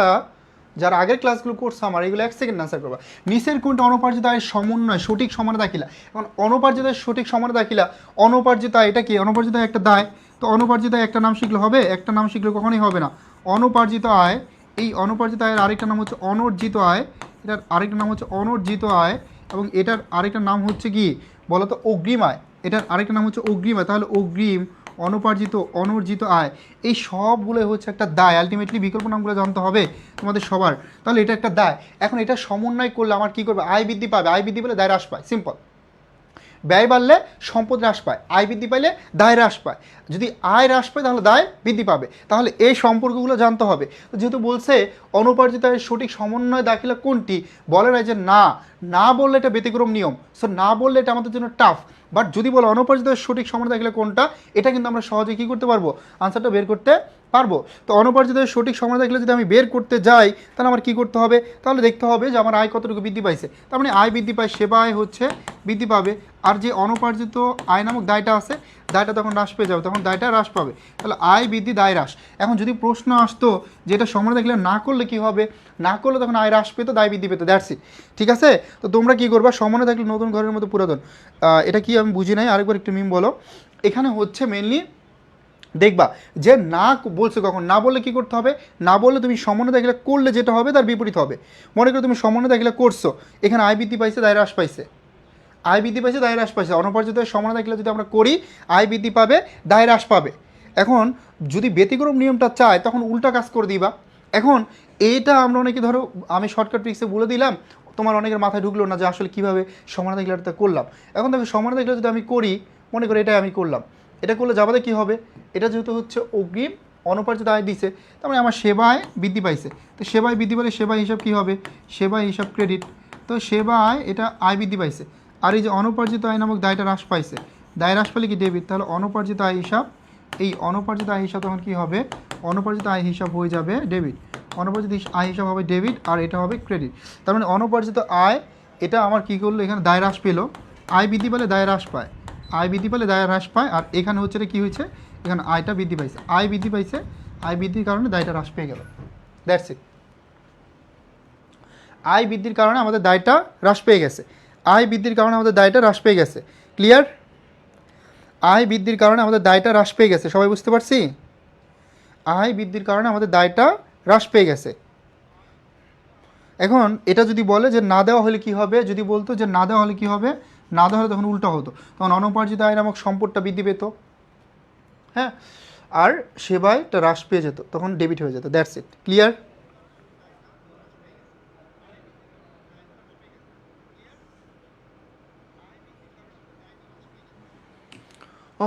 যারা আগের ক্লাসগুলো করছে আমার, এগুলো 1 সেকেন্ড আনসার করবা। নিচের কোনটা অনুপার্জিত সমন্বয় সঠিক সমানে দাখিলা, এখন অনুপার্জিত সঠিক সমানে দাখিলা, অনুপার্জিত এটা কি, অনুপার্জিত একটা দায়, তো অনুপার্জিত একটা নাম শিখলে হবে, একটা নাম শিখলে কখনোই হবে না। অনুপার্জিত আয়, এই অনুপার্জিত আয়ের আরেকটা নাম হচ্ছে অনর্জিত আয়, এটার আরেকটা নাম হচ্ছে অনর্জিত আয়, এবং এটার আরেকটা নাম হচ্ছে কি বলো তো, অগ্রিম আয়, এটার আরেকটা নাম হচ্ছে অগ্রিম আয়। তাহলে অগ্রিম, অনুপার্জিত, অনর্জিত আয়, এই সবগুলো হচ্ছে একটা দায়, আলটিমেটলি বিকল্প নামগুলো জানতে হবে তোমাদের সবার। তাহলে এটা একটা দায়, এখন এটা সমন্বয় করলে আমার কী করবে, আয় বৃদ্ধি পাবে, আয় বৃদ্ধি পেলে দায় হ্রাস পায়, সিম্পল। ব্যয় বাড়লে সম্পদ হ্রাস পায়, আয় বৃদ্ধি পাইলে দায় হ্রাস পায়, যদি আয় হ্রাস পায় তাহলে দায় বৃদ্ধি পাবে। তাহলে এই সম্পর্কগুলো জানতে হবে। যেহেতু বলছে অনুপার্জিত আয়ের সঠিক সমন্বয় দাখিলা কোনটি, বলে না যে না, না বললে এটা ব্যতিক্রম নিয়ম, সো না বললে এটা আমাদের জন্য টাফ, বাট যদি বলো অনুপার্জিত সঠিক সমন্বয় দাখিলা কোনটা, এটা কিন্তু আমরা সহজে কী করতে পারবো, আনসারটা বের করতে পারবো। তো অনুপার্জিত সঠিক সমন্বয় দাখিলা যদি আমি বের করতে যাই, তাহলে আমার কী করতে হবে, তাহলে দেখতে হবে যে আমার আয় কতটুকু বৃদ্ধি পাইছে, তার মানে আয় বৃদ্ধি পায়, সেবা আয় বৃদ্ধি পাবে, আর যে অনুপার্জিত আয় নামক দায়টা আছে, দায়টা তখন হ্রাস পেয়ে যাবে, তখন দায়টা হ্রাস পাবে, তাহলে আয় বৃদ্ধি দায় হ্রাস। এখন যদি প্রশ্ন আসতো যে এটা সমন্বয় দাখিলা না করলে কি হবে, না করলে তখন আয় হ্রাস পেতো, দায় বৃদ্ধি পেতো, দ্যাটস ইট, ঠিক আছে। তো তোমরা কী করবা, সমন্বয় দাখিলা নতুন ঘরের মতো পুরাতন, এটা কি আমি বুঝি নাই, আরেকবার একটু মিম বলো। এখানে মেনলি দেখবা যে না বলছে কখন, না বললে কী করতে হবে, না বললে তুমি সমন্বয় দাখিলা করলে যেটা হবে তার বিপরীত হবে। মনে করো তুমি সমন্বয় দাখিলা করছো, এখানে আয় বৃদ্ধি পাইছে, দায় হ্রাস পাইছে, আয় বৃদ্ধি পাইছে, দায় হ্রাস পাইছে, অনুপার্জিত সমন্বয় দাখিলা যদি আমরা করি, আয় বৃদ্ধি পাবে, দায় হ্রাস পাবে। এখন যদি ব্যতিক্রম নিয়মটা চায় তখন উল্টা কাজ করে দিবা। এখন এইটা আমরা অনেকে ধরো, আমি শর্টকাট ট্রিক্সে বলে দিলাম, তোমার অনেকের মাথায় ঢুকলো না যে আসলে কীভাবে সমন্বয় দাখিলাটা করলাম। এখন দেখো সমন্বয় দাখিলা যদি আমি করি, মনে করি এটাই আমি করলাম, এটা করলে যাবাতে কী হবে, এটা যেহেতু হচ্ছে অগ্রিম অনুপার্জিত আয় দিছে, তার মানে আমার সেবায় বৃদ্ধি পাইছে, তো সেবায় বৃদ্ধি পেলে সেবা হিসাব কী হবে, সেবা হিসাব ক্রেডিট, তো সেবায় এটা আয় বৃদ্ধি পাইছে, আর এই যে অনুপার্জিত আয় নামক দায়টা হ্রাস পাইছে, দায় হ্রাস পেলে কি ডেবিট, তাহলে অনুপার্জিত আয় হিসাব, এই অনুপার্জিত আয় হিসাব তখন কী হবে, অনুপার্জিত আয় হিসাব হয়ে যাবে ডেবিট, অনুপার্জিত আয় হিসাব হবে ডেবিট, আর এটা হবে ক্রেডিট। তার মানে অনুপার্জিত আয় এটা আমার কী করলো, এখানে দায় হ্রাস পেলো, আয় বৃদ্ধি পেলে দায় হ্রাস পায়, আয় বৃদ্ধি পেলে দায় হ্রাস পায়, আর এখানে হচ্ছে এটা কী হয়েছে, এখানে আয়টা বৃদ্ধি পাইছে, আয় বৃদ্ধি পাইছে, আয় বৃদ্ধির কারণে দায়টা হ্রাস পেয়ে গেল, দ্যাটস ইট। আয় বৃদ্ধির কারণে আমাদের দায়টা হ্রাস পেয়ে গেছে, আয় বৃদ্ধির কারণে আমাদের দায়টা হ্রাস পেয়ে গেছে। ক্লিয়ার? আয় বৃদ্ধির কারণে আমাদের দায়টা হ্রাস পেয়ে গেছে, সবাই বুঝতে পারছি? আয় বৃদ্ধির কারণে আমাদের দায়টা হ্রাস পেয়ে গেছে। এখন এটা যদি বলে যে না দেওয়া হলে কি হবে, যদি বলতো যে না দেওয়া হলে কি হবে, না দেওয়া হলে তখন উল্টো হতো, তখন অনুপার্জিত আয় নামক সম্পদটা বৃদ্ধি পেত, হ্যাঁ, আর সেবায়টা হ্রাস পেয়ে যেত, তখন ডেবিট হয়ে যেত। That's it. Clear?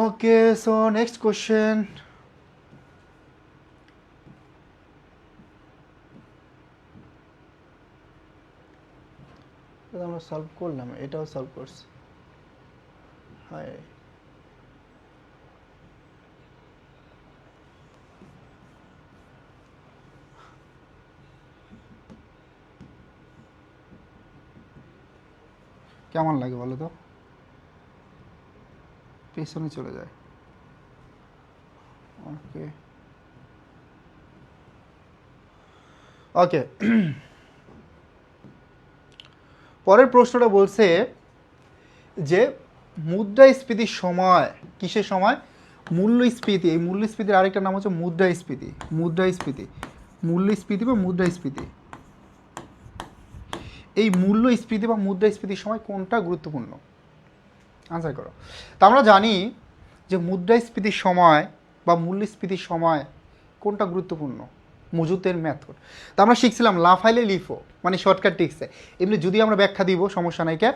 Okay, so next question. আমরা সলভ করলাম, এটাও সলভ করছি। হাই, কেমন লাগে বলো তো? পেছনে চলে যায়। ওকে ওকে, পরের প্রশ্নটা বলছে যে মুদ্রাস্ফীতির সময়, কিসের সময়? মূল্যস্ফীতি। এই মূল্যস্ফীতির আরেকটা নাম হচ্ছে মুদ্রাস্ফীতি। মুদ্রাস্ফীতি, মূল্যস্ফীতি বা মুদ্রাস্ফীতি। এই মূল্যস্ফীতি বা মুদ্রাস্ফীতির সময় কোনটা গুরুত্বপূর্ণ? আনসার করো। তা আমরা জানি যে মুদ্রাস্ফীতির সময় বা মূল্যস্ফীতির সময় কোনটা গুরুত্বপূর্ণ? মজুতের মেথড। তা আমরা শিখছিলাম লাফাইলে লিফো, মানে শর্টকাট টিক্সে। এমনি যদি আমরা ব্যাখ্যা দিব সমস্যা নাই। কে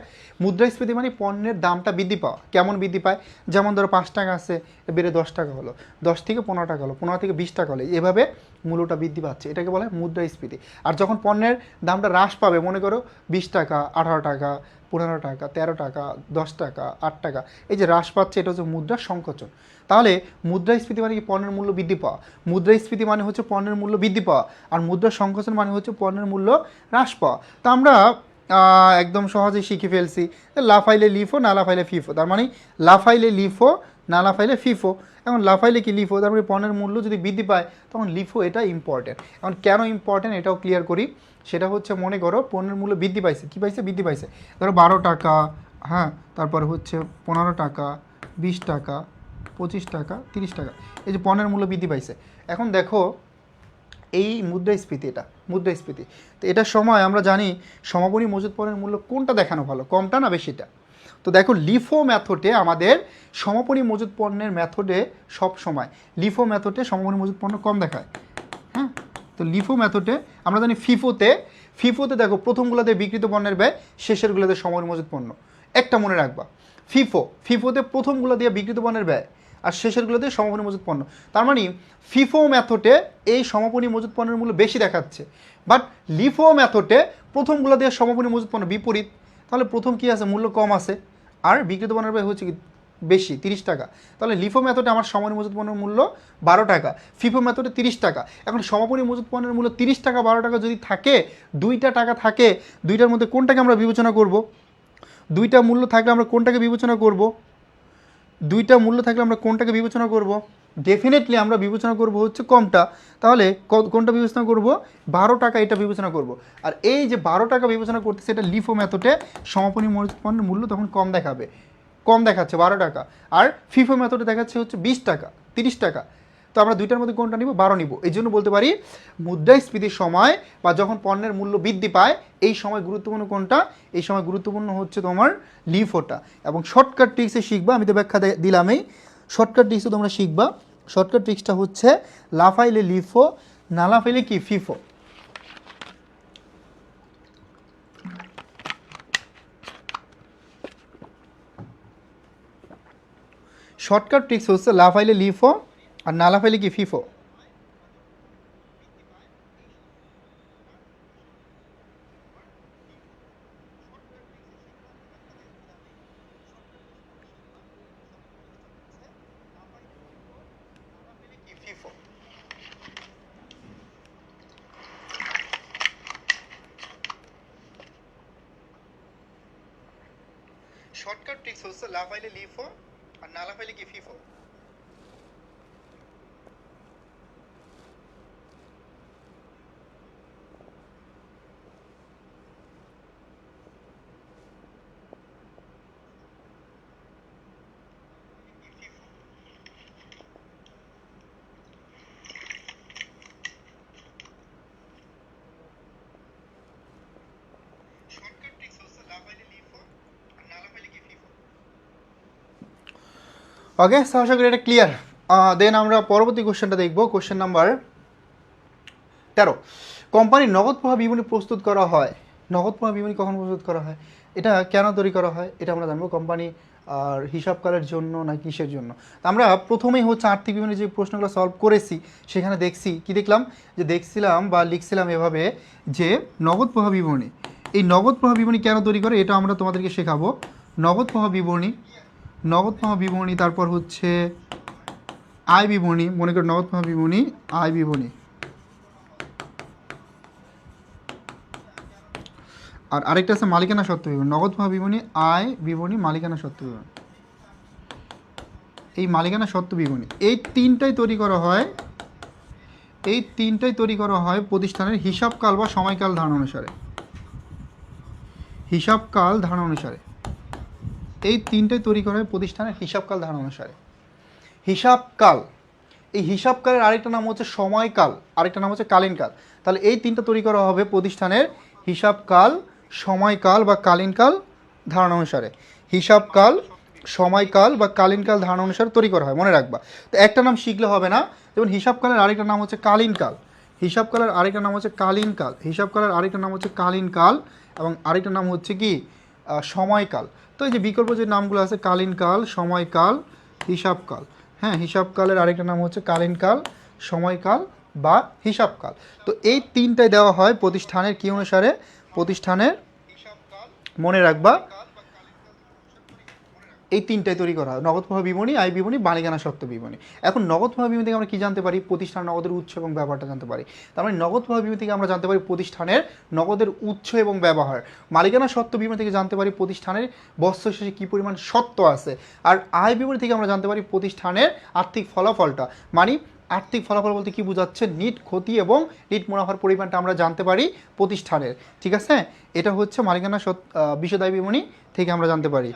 মুদ্রাস্ফীতি মানে পণ্যের দামটা বৃদ্ধি পাওয়া। কেমন বৃদ্ধি পায়? যেমন ধরো 5 টাকা আছে, বেড়ে 10 টাকা হলো, 10 থেকে 15 টাকা হলো, 15 থেকে 20 টাকা হলো, এভাবে মূল্যটা বৃদ্ধি পাচ্ছে, এটাকে বলা হয় মুদ্রাস্ফীতি। আর যখন পণ্যের দামটা হ্রাস পাবে, মনে করো 20 টাকা, 18 টাকা, 15 টাকা, 13 টাকা, 10 টাকা, 8 টাকা, এই যে হ্রাস পাচ্ছে, এটা হচ্ছে মুদ্রার সংকোচন। তাহলে মুদ্রাস্ফীতি মানে কি? পণ্যের মূল্য বৃদ্ধি পাওয়া। মুদ্রাস্ফীতি মানে হচ্ছে পণ্যের মূল্য বৃদ্ধি পাওয়া, আর মুদ্রার সংকোচন মানে হচ্ছে পণ্যের মূল্য হ্রাস পাওয়া। তা আমরা একদম সহজেই শিখে ফেলছি, লাফাইলে লিফো না লাফাইলে ফিফো। তার মানে লাফাইলে লিফো না লাফাইলে ফিফো। এখন লাফাইলে কি লিফো, তার মানে পণ্যের মূল্য যদি বৃদ্ধি পায় তখন লিফো, এটা ইম্পর্টেন্ট। এখন কেন ইম্পর্টেন্ট এটাও ক্লিয়ার করি। সেটা হচ্ছে, মনে করো পণ্যের মূল্য বৃদ্ধি পাইছে, কী পাইছে? বৃদ্ধি পাইছে। ধরো 12 টাকা, হ্যাঁ, তারপর হচ্ছে 15 টাকা, 20 টাকা, 25 টাকা, 30 টাকা, এই যে পণ্যের মূল্য বৃদ্ধি পাইছে। এখন দেখো এই মুদ্রাস্ফীতি, এটা মুদ্রাস্ফীতি। তো এটার সময় আমরা জানি সমাপনী মজুত পণ্যের মূল্য কোনটা দেখানো ভালো, কমটা না বেশিটা? তো দেখো লিফো মেথডে আমাদের সমাপনী মজুত পণ্যের মেথডে সব সময় লিফো মেথডে সমাপনী মজুত পণ্য কম দেখায়, হ্যাঁ। তো লিফো মেথডে আমরা জানি ফিফোতে, ফিফোতে দেখো প্রথমগুলোতে বিক্রিত পণ্যের ব্যয়, শেষেরগুলোতে সমাপনী মজুত পণ্য। একটা মনে রাখবা, ফিফোতে প্রথমগুলো দিয়ে বিক্রিত পণ্যের ব্যয়, আর শেষেরগুলোতে সমাপনী মজুত পণ্য। তার মানে ফিফো মেথডে এই সমাপনী মজুত পণ্যের মূল্য বেশি দেখাচ্ছে, বাট লিফো মেথডে প্রথমগুলো দিয়ে সমাপনী মজুত পণ্য বিপরীত। তাহলে প্রথম কি আছে? মূল্য কম আছে, আর বিক্রিত পণ্যের ব্যয় হচ্ছে কি বেশি, 30 টাকা। তাহলে লিফো মেথডে আমার সমাপনী মজুত পণ্যের মূল্য 12 টাকা, ফিফো মেথডে 30 টাকা। এখন সমাপনী মজুত পণ্যের মূল্য 30 টাকা, 12 টাকা যদি থাকে, দুইটা টাকা থাকে, দুইটার মধ্যে কোনটাকে আমরা বিবেচনা করব? দুইটা মূল্য থাকলে আমরা কোনটাকে বিবেচনা করব? দুইটা মূল্য থাকলে আমরা কোনটাকে বিবেচনা করব? ডেফিনেটলি আমরা বিবেচনা করব হচ্ছে কমটা। তাহলে কোনটা বিবেচনা করব? 12 টাকা, এটা বিবেচনা করব। আর এই যে 12 টাকা বিবেচনা করতেছে, এটা লিফো মেথডে সমাপনী মজুত পণ্যের মূল্য তখন কম দেখাবে, কম দেখাচ্ছে 12 টাকা। আর ফিফো মেথডে দেখাচ্ছে হচ্ছে 20 টাকা, 30 টাকা। তো আমরা দুইটার মধ্যে কোনটা নিব? 12 নিব। এই জন্য বলতে পারি মুদ্রাস্ফীতির সময় বা যখন পণ্যের মূল্য বৃদ্ধি পায়, এই সময় গুরুত্বপূর্ণ কোনটা? এই সময় গুরুত্বপূর্ণ হচ্ছে তোমার লিফোটা। এবং শর্টকাট ট্রিক্সে শিখবা, আমি তো ব্যাখ্যা দিলামই, শর্টকাট ট্রিক্সে তোমরা শিখবা। শর্টকাট ট্রিক্সটা হচ্ছে লাফাইলে লিফো না লাফাইলে কি? ফিফো। শর্টকাট ট্রিক্স হচ্ছে লাফাইলে লিফো আর না লাফাইলে কি? ফিফো। শর্টকাট ট্রিক্স হচ্ছে লাফাইলে লিফো আর না লাফাইলে কি? ফিফো। ওকে, সো আশা করি এটা ক্লিয়ার। দেন আমরা পরবর্তী কোশ্চেনটা দেখব, কোশ্চেন নাম্বার 13। কোম্পানির নগদ প্রবাহ বিবরণী প্রস্তুত করা হয়। নগদ প্রবাহ বিবরণী কখন প্রস্তুত করা হয়, এটা কেন তৈরি করা হয়, এটা আমরা জানবো। কোম্পানি আর হিসাবকালের জন্য না কিসের জন্য। আমরা প্রথমেই হচ্ছে আর্থিক বিবরণী যে প্রশ্নগুলো সলভ করেছি সেখানে দেখছি কি দেখলাম, যে দেখছিলাম বা লিখছিলাম এভাবে যে নগদ প্রবাহ বিবরণী, এই নগদ প্রবাহ বিবরণী কেন তৈরি করে এটা আমরা তোমাদেরকে শেখাবো। নগদ প্রবাহ বিবরণী, নগদ প্রবাহ বিবরণী, তারপর হচ্ছে আয় বিবরণী, মনে করো নগদ প্রবাহ বিবরণী, আয় বিবরণী, আর আরেকটা আছে মালিকানা সত্ত্ব বিবরণী। নগদ প্রবাহ বিবরণী, আয় বিবরণী, মালিকানা সত্ত্ব বিবরণী। এই মালিকানা সত্ত্ব বিবরণী এই তিনটাই তৈরি করা হয়, এই তিনটাই তৈরি করা হয় প্রতিষ্ঠানের হিসাবকাল বা সময়কাল ধারণা অনুসারে। হিসাবকাল ধারণা অনুসারে এই তিনটাই তৈরি করা হয় প্রতিষ্ঠানের হিসাবকাল ধারণা অনুসারে। হিসাবকাল, এই হিসাবকালের আরেকটা নাম হচ্ছে সময়কাল, আরেকটা নাম হচ্ছে কালীনকাল। তাহলে এই তিনটা তৈরি করা হবে প্রতিষ্ঠানের হিসাবকাল, সময়কাল বা কালীনকাল ধারণা অনুসারে। হিসাবকাল, সময়কাল বা কালীনকাল ধারণা অনুসারে তৈরি করা হয়, মনে রাখবা। তো একটা নাম শিখলে হবে না, যেমন হিসাবকালের আরেকটা নাম হচ্ছে কালীনকাল, হিসাবকালের আরেকটা নাম হচ্ছে কালীনকাল, হিসাবকালের আরেকটা নাম হচ্ছে কালীনকাল এবং আরেকটা নাম হচ্ছে কি সময়কাল। তো এই যে বিকল্প যে নামগুলো আছে কালীনকাল, সময়কাল, হিসাবকাল, হ্যাঁ, হিসাবকালের আরেকটা নাম হচ্ছে কালীনকাল, সময়কাল বা হিসাবকাল। তো এই তিনটায় দেওয়া হয় প্রতিষ্ঠানের কি অনুসারে, প্রতিষ্ঠানের, মনে রাখবা এই তিনটায় তৈরি করা হয়, নগদ প্রবাহ বিবরণী, আয় বিবরণী, মালিকানা সত্ত্ব বিবরণী। এখন নগদ প্রবাহ বিবরণী থেকে আমরা কি জানতে পারি, প্রতিষ্ঠান নগদের উৎস এবং ব্যবহারটা জানতে পারি। তার মানে নগদ প্রবাহ বিবরণী থেকে আমরা জানতে পারি প্রতিষ্ঠানের নগদের উৎস এবং ব্যবহার। মালিকানা সত্ত্ব বিবরণী থেকে জানতে পারি প্রতিষ্ঠানের বছর শেষে কী পরিমাণ সত্ত্ব আছে। আর আয় বিবরণী থেকে আমরা জানতে পারি প্রতিষ্ঠানের আর্থিক ফলাফলটা, মানে আর্থিক ফলাফল বলতে কি বোঝাচ্ছে, নিট ক্ষতি এবং নিট মুনাফার পরিমাণটা আমরা জানতে পারি প্রতিষ্ঠানের। ঠিক আছে, এটা হচ্ছে মালিকানা বিশদ বিবরণী থেকে আমরা জানতে পারি।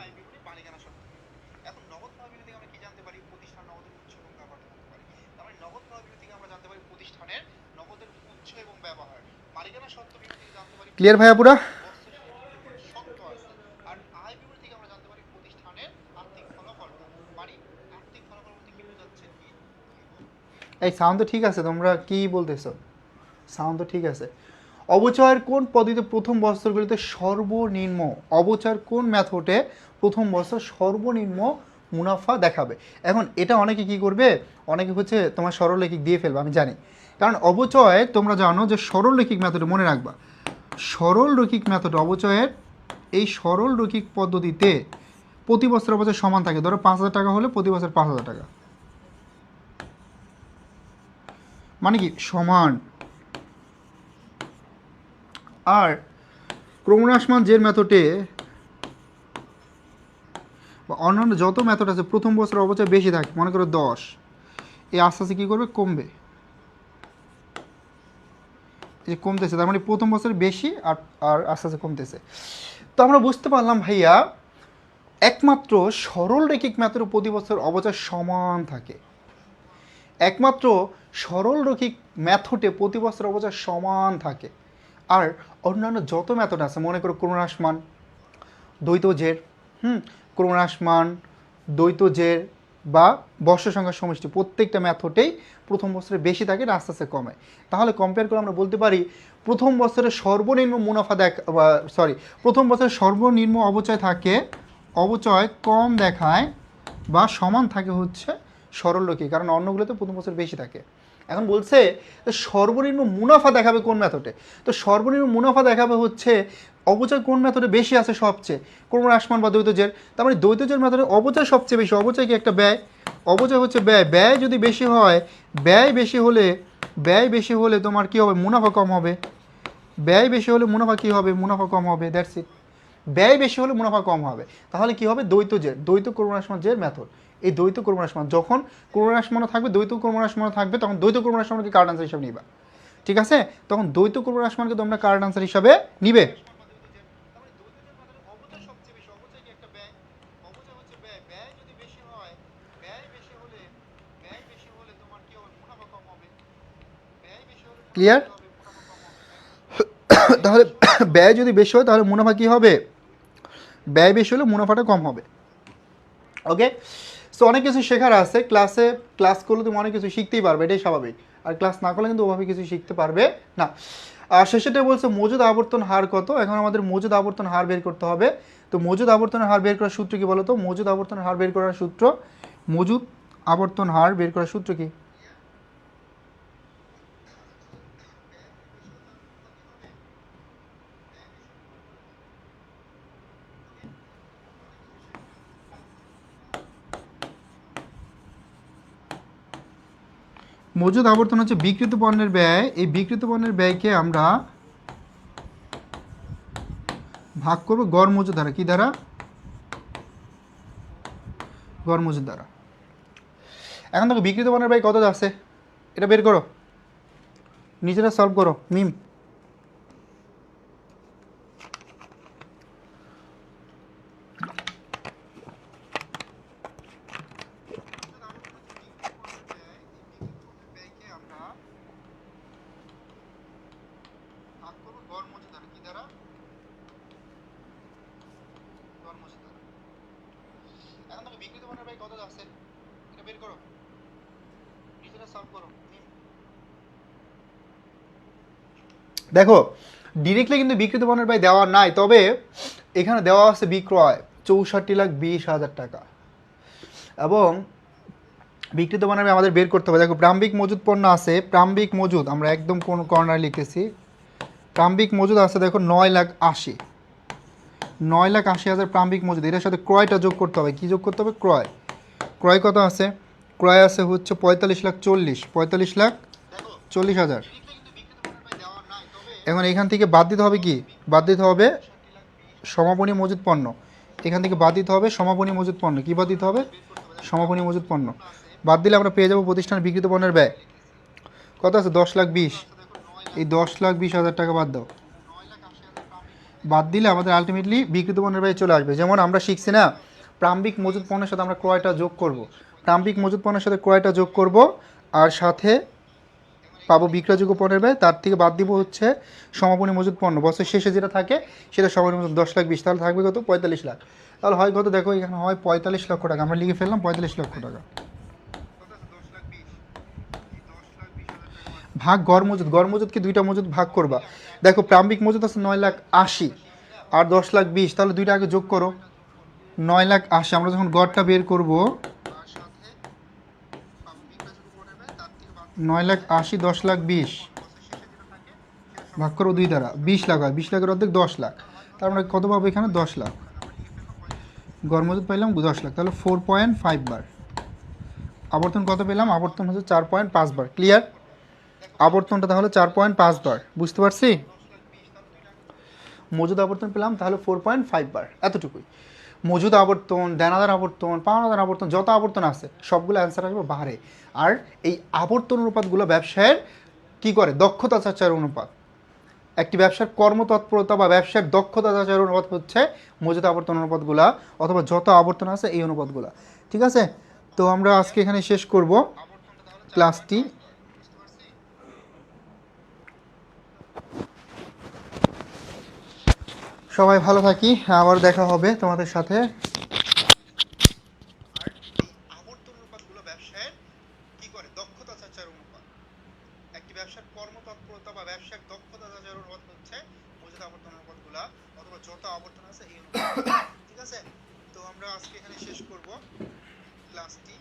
ক্লিয়ার ভাইয়া পুরা? এই সাউন্ড তো ঠিক আছে, তোমরা কি বলতেছো? সাউন্ড তো ঠিক আছে। অবচয়ের কোন পদ্ধতিতে প্রথম বছরগুলিতে সর্বনিম্ন, অবচয়ের কোন মেথডে প্রথম বছর সর্বনিম্ন মুনাফা দেখাবে? এখন এটা অনেকে কি করবে, অনেকে হচ্ছে তোমার সরলরেখিক দিয়ে ফেলবে, আমি জানি। কারণ অবচয় তোমরা জানো যে সরলরেখিক মেথডে, মনে রাখবা সরলরৈখিক মেথড, অবচয়ের এই সরলরৈখিক পদ্ধতিতে প্রতি বছর অবচয় সমান থাকে। ধরো 5,000 টাকা হলে প্রতি বছর 5,000 টাকা, মানে কি সমান। আর ক্রমহ্রাসমান যে মেথডে বা অন্যান্য যত মেথড আছে প্রথম বছর অবচয় বেশি থাকে, মনে করো 10, এই আস্তে আস্তে কী করবে, কমবে, এই যে কমতেছে, তার মানে প্রথম বছর বেশি আর আর আস্তে আস্তে কমতেছে। তো আমরা বুঝতে পারলাম ভাইয়া একমাত্র সরলরৈখিক মেথডে প্রতি বছর অবচয় সমান থাকে, একমাত্র সরলরৈখিক মেথডে প্রতি বছর অবচয় সমান থাকে। আর অন্যান্য যত মেথড আছে, মনে করো ক্রমহ্রাসমান, দ্বৈত জের, ক্রমহ্রাসমান, দ্বৈত জের বা বর্ষ সংখ্যার সমষ্টি, প্রত্যেকটা মেথডেই প্রথম বছরে বেশি থাকে, আস্তে আস্তে কমে। তাহলে কম্পেয়ার করে আমরা বলতে পারি প্রথম বছরে সর্বনিম্ন মুনাফা প্রথম বছরে সর্বনিম্ন অবচয় থাকে, অবচয় কম দেখায় বা সমান থাকে হচ্ছে সরলরৈখিক, কারণ অন্যগুলোতে প্রথম বছর বেশি থাকে। এখন বলছে সর্বনিম্ন মুনাফা দেখাবে কোন মেথডে, তো সর্বনিম্ন মুনাফা দেখাবে হচ্ছে অবচয় কোন মেথডে বেশি আছে সবচেয়ে, ক্রমহ্রাসমান বা দ্বৈত জের। তার মানে দ্বৈত জের মেথডে অবচয় সবচেয়ে বেশি, অবচয় কি একটা ব্যয়, অবচয় হচ্ছে ব্যয়, ব্যয় যদি বেশি হয়, ব্যয় বেশি হলে তোমার কি হবে, মুনাফা কম হবে, ব্যয় বেশি হলে মুনাফা কি হবে, মুনাফা কম হবে, দ্যাটস ইট। ব্যয় বেশি হলে মুনাফা কম হবে, তাহলে কি হবে, দ্বৈত জের, দ্বৈত ক্রমহ্রাসমান জের মেথড। এই দ্বৈত ক্রমহ্রাসমান, যখন ক্রমহ্রাসমানও থাকবে দ্বৈত ক্রমহ্রাসমানও থাকবে, তখন দ্বৈত ক্রমহ্রাসমানকে কারেন্ট আনসার হিসাবে নিবা। ঠিক আছে, তখন দ্বৈত ক্রমহ্রাসমানকে তোমরা কারেন্ট আনসার হিসাবে নিবে। ক্লিয়ার? তাহলে ব্যয় যদি বেশি হয় তাহলে মুনাফা কি হবে, ব্যয় বেশি হলে মুনাফাটা কম হবে। ওকে, সো অনেক কিছু শেখার আছে ক্লাস করলে তুমি অনেক কিছু শিখতেই পারবে, এটাই স্বাভাবিক। আর ক্লাস না করলে কিন্তু ওভাবে কিছু শিখতে পারবে না। আর শেষেটা বলছে মজুদ আবর্তন হার কত। এখন আমাদের মজুদ আবর্তন হার বের করতে হবে। তো মজুদ আবর্তনের হার বের করার সূত্র কি বলো তো? মজুদ আবর্তনের হার বের করার সূত্র, মজুদ আবর্তন হার বের করার সূত্র কি? মজুদ আবর্তন হচ্ছে বিক্রিত পণ্যের ব্যয়। এই বিক্রিত পণ্যের ব্যয়কে আমরা ভাগ করব গড় মজুদ দ্বারা। কি দ্বারা? গড় মজুদ দ্বারা। এখন দেখো বিক্রিত পণ্যের ব্যয় কত আছে, এটা বের করো, নিজেরা সলভ করো। মিম, দেখো ডিরেক্টলি কিন্তু বিক্রিত পণ্যের ব্যয় দেওয়া নাই, তবে এখানে দেওয়া আছে বিক্রয় 64,20,000 টাকা, এবং বিক্রিত পণ্যের ব্যয় আমাদের বের করতে হবে। দেখো প্রারম্ভিক মজুদ পণ্য আছে, প্রারম্ভিক মজুদ আমরা একদম কোন কর্নারে লিখতেছি, প্রারম্ভিক মজুদ আছে দেখো 9,80,000, 9,80,000 প্রারম্ভিক মজুদ। এটার সাথে ক্রয়টা যোগ করতে হবে। কি যোগ করতে হবে? ক্রয়। ক্রয় কত আছে? ক্রয় আছে হচ্ছে 45,40,000। এখন এখান থেকে বাদ দিতে হবে কি? বাদ দিতে হবে সমাপনী মজুদ পণ্য। এখান থেকে বাদ দিতে হবে সমাপনী মজুদ পণ্য। কি বাদ দিতে হবে? সমাপনী মজুদ পণ্য। বাদ দিলে আমরা পেয়ে যাবো প্রতিষ্ঠানের বিক্রিত পণ্যের ব্যয় কত আছে? 10,20,000। এই 10,20,000 টাকা বাদ দাও। বাদ দিলে আমাদের আলটিমেটলি বিক্রিত পণ্যের ব্যয় চলে আসবে। যেমন আমরা শিখছি না, প্রারম্ভিক মজুদ পণ্যের সাথে আমরা ক্রয়টা যোগ করব। প্রারম্ভিক মজুদ পণ্যের সাথে ক্রয়টা যোগ করব, আর সাথে পাবো বিক্রয়যোগ্য পণ্যের ব্যয়, তার থেকে বাদ দিব হচ্ছে সমাপনী মজুদ পণ্য। বছর শেষে যেটা থাকে সেটা সমাপনী মজুদ 10,20,000, তাহলে থাকবে কত? 45 লাখ। তাহলে হয় কত? দেখো এখানে হয় 45 লক্ষ টাকা। আমরা লিখে ফেললাম 45 লক্ষ টাকা ভাগ গড় মজুদ। গড় মজুদকে দুইটা মজুদ ভাগ করবা। দেখো প্রারম্ভিক মজুদ আছে 9,80,000 আর 10,20,000, তাহলে দুইটা আগে যোগ করো। 9,80,000 আমরা যখন গড়টা বের করব, 9,80,000 10,20,000 ভাগ করো 2 দ্বারা, 20 লাখ হয়। 20 লাখের অর্ধেক 10 লাখ, তার মানে কত পাবো এখানে? 10 লাখ। গড় মজুদ পাইলাম 10 লাখ, তাহলে 4.5 বার। আবর্তন কত পেলাম? আবর্তন হচ্ছে 4.5 বার। ক্লিয়ার? আবর্তনটা তাহলে 4.5 বার। বুঝতে পারছি? মজুদ আবর্তন পেলাম তাহলে 4.5 বার, এতটুকুই। মজুদ আবর্তন, দেনাদার আবর্তন, পাওনাদার আবর্তন, যত আবর্তন আছে সবগুলো অ্যান্সার আসবে বাহারে। আর এই আবর্তন অনুপাতগুলো ব্যবসায়ের কি করে? দক্ষতা যাচাইয়ের অনুপাত। একটি ব্যবসার কর্মতৎপরতা বা ব্যবসার দক্ষতা যাচাইয়ের অনুপাত হচ্ছে মজুদ আবর্তন অনুপাতগুলা, অথবা যত আবর্তন আছে এই অনুপাতগুলা। ঠিক আছে? তো আমরা আজকে এখানে শেষ করব ক্লাসটি। সবাই ভালো থাকি, আবার দেখা হবে তোমাদের সাথে। আবর্তন অনুপাতগুলো ব্যবসায়ের কি করে? দক্ষতা যাচাইয়ের অনুপাত। একটি ব্যবসার কর্মতৎপরতা বা ব্যবসার দক্ষতা যাচাইয়ের অনুপাত হচ্ছে মজুদ আবর্তন অনুপাতগুলা, অথবা যত আবর্তন আছে এই অনুপাত। ঠিক আছে? তো আমরা আজকে এখানে শেষ করব ক্লাসটি।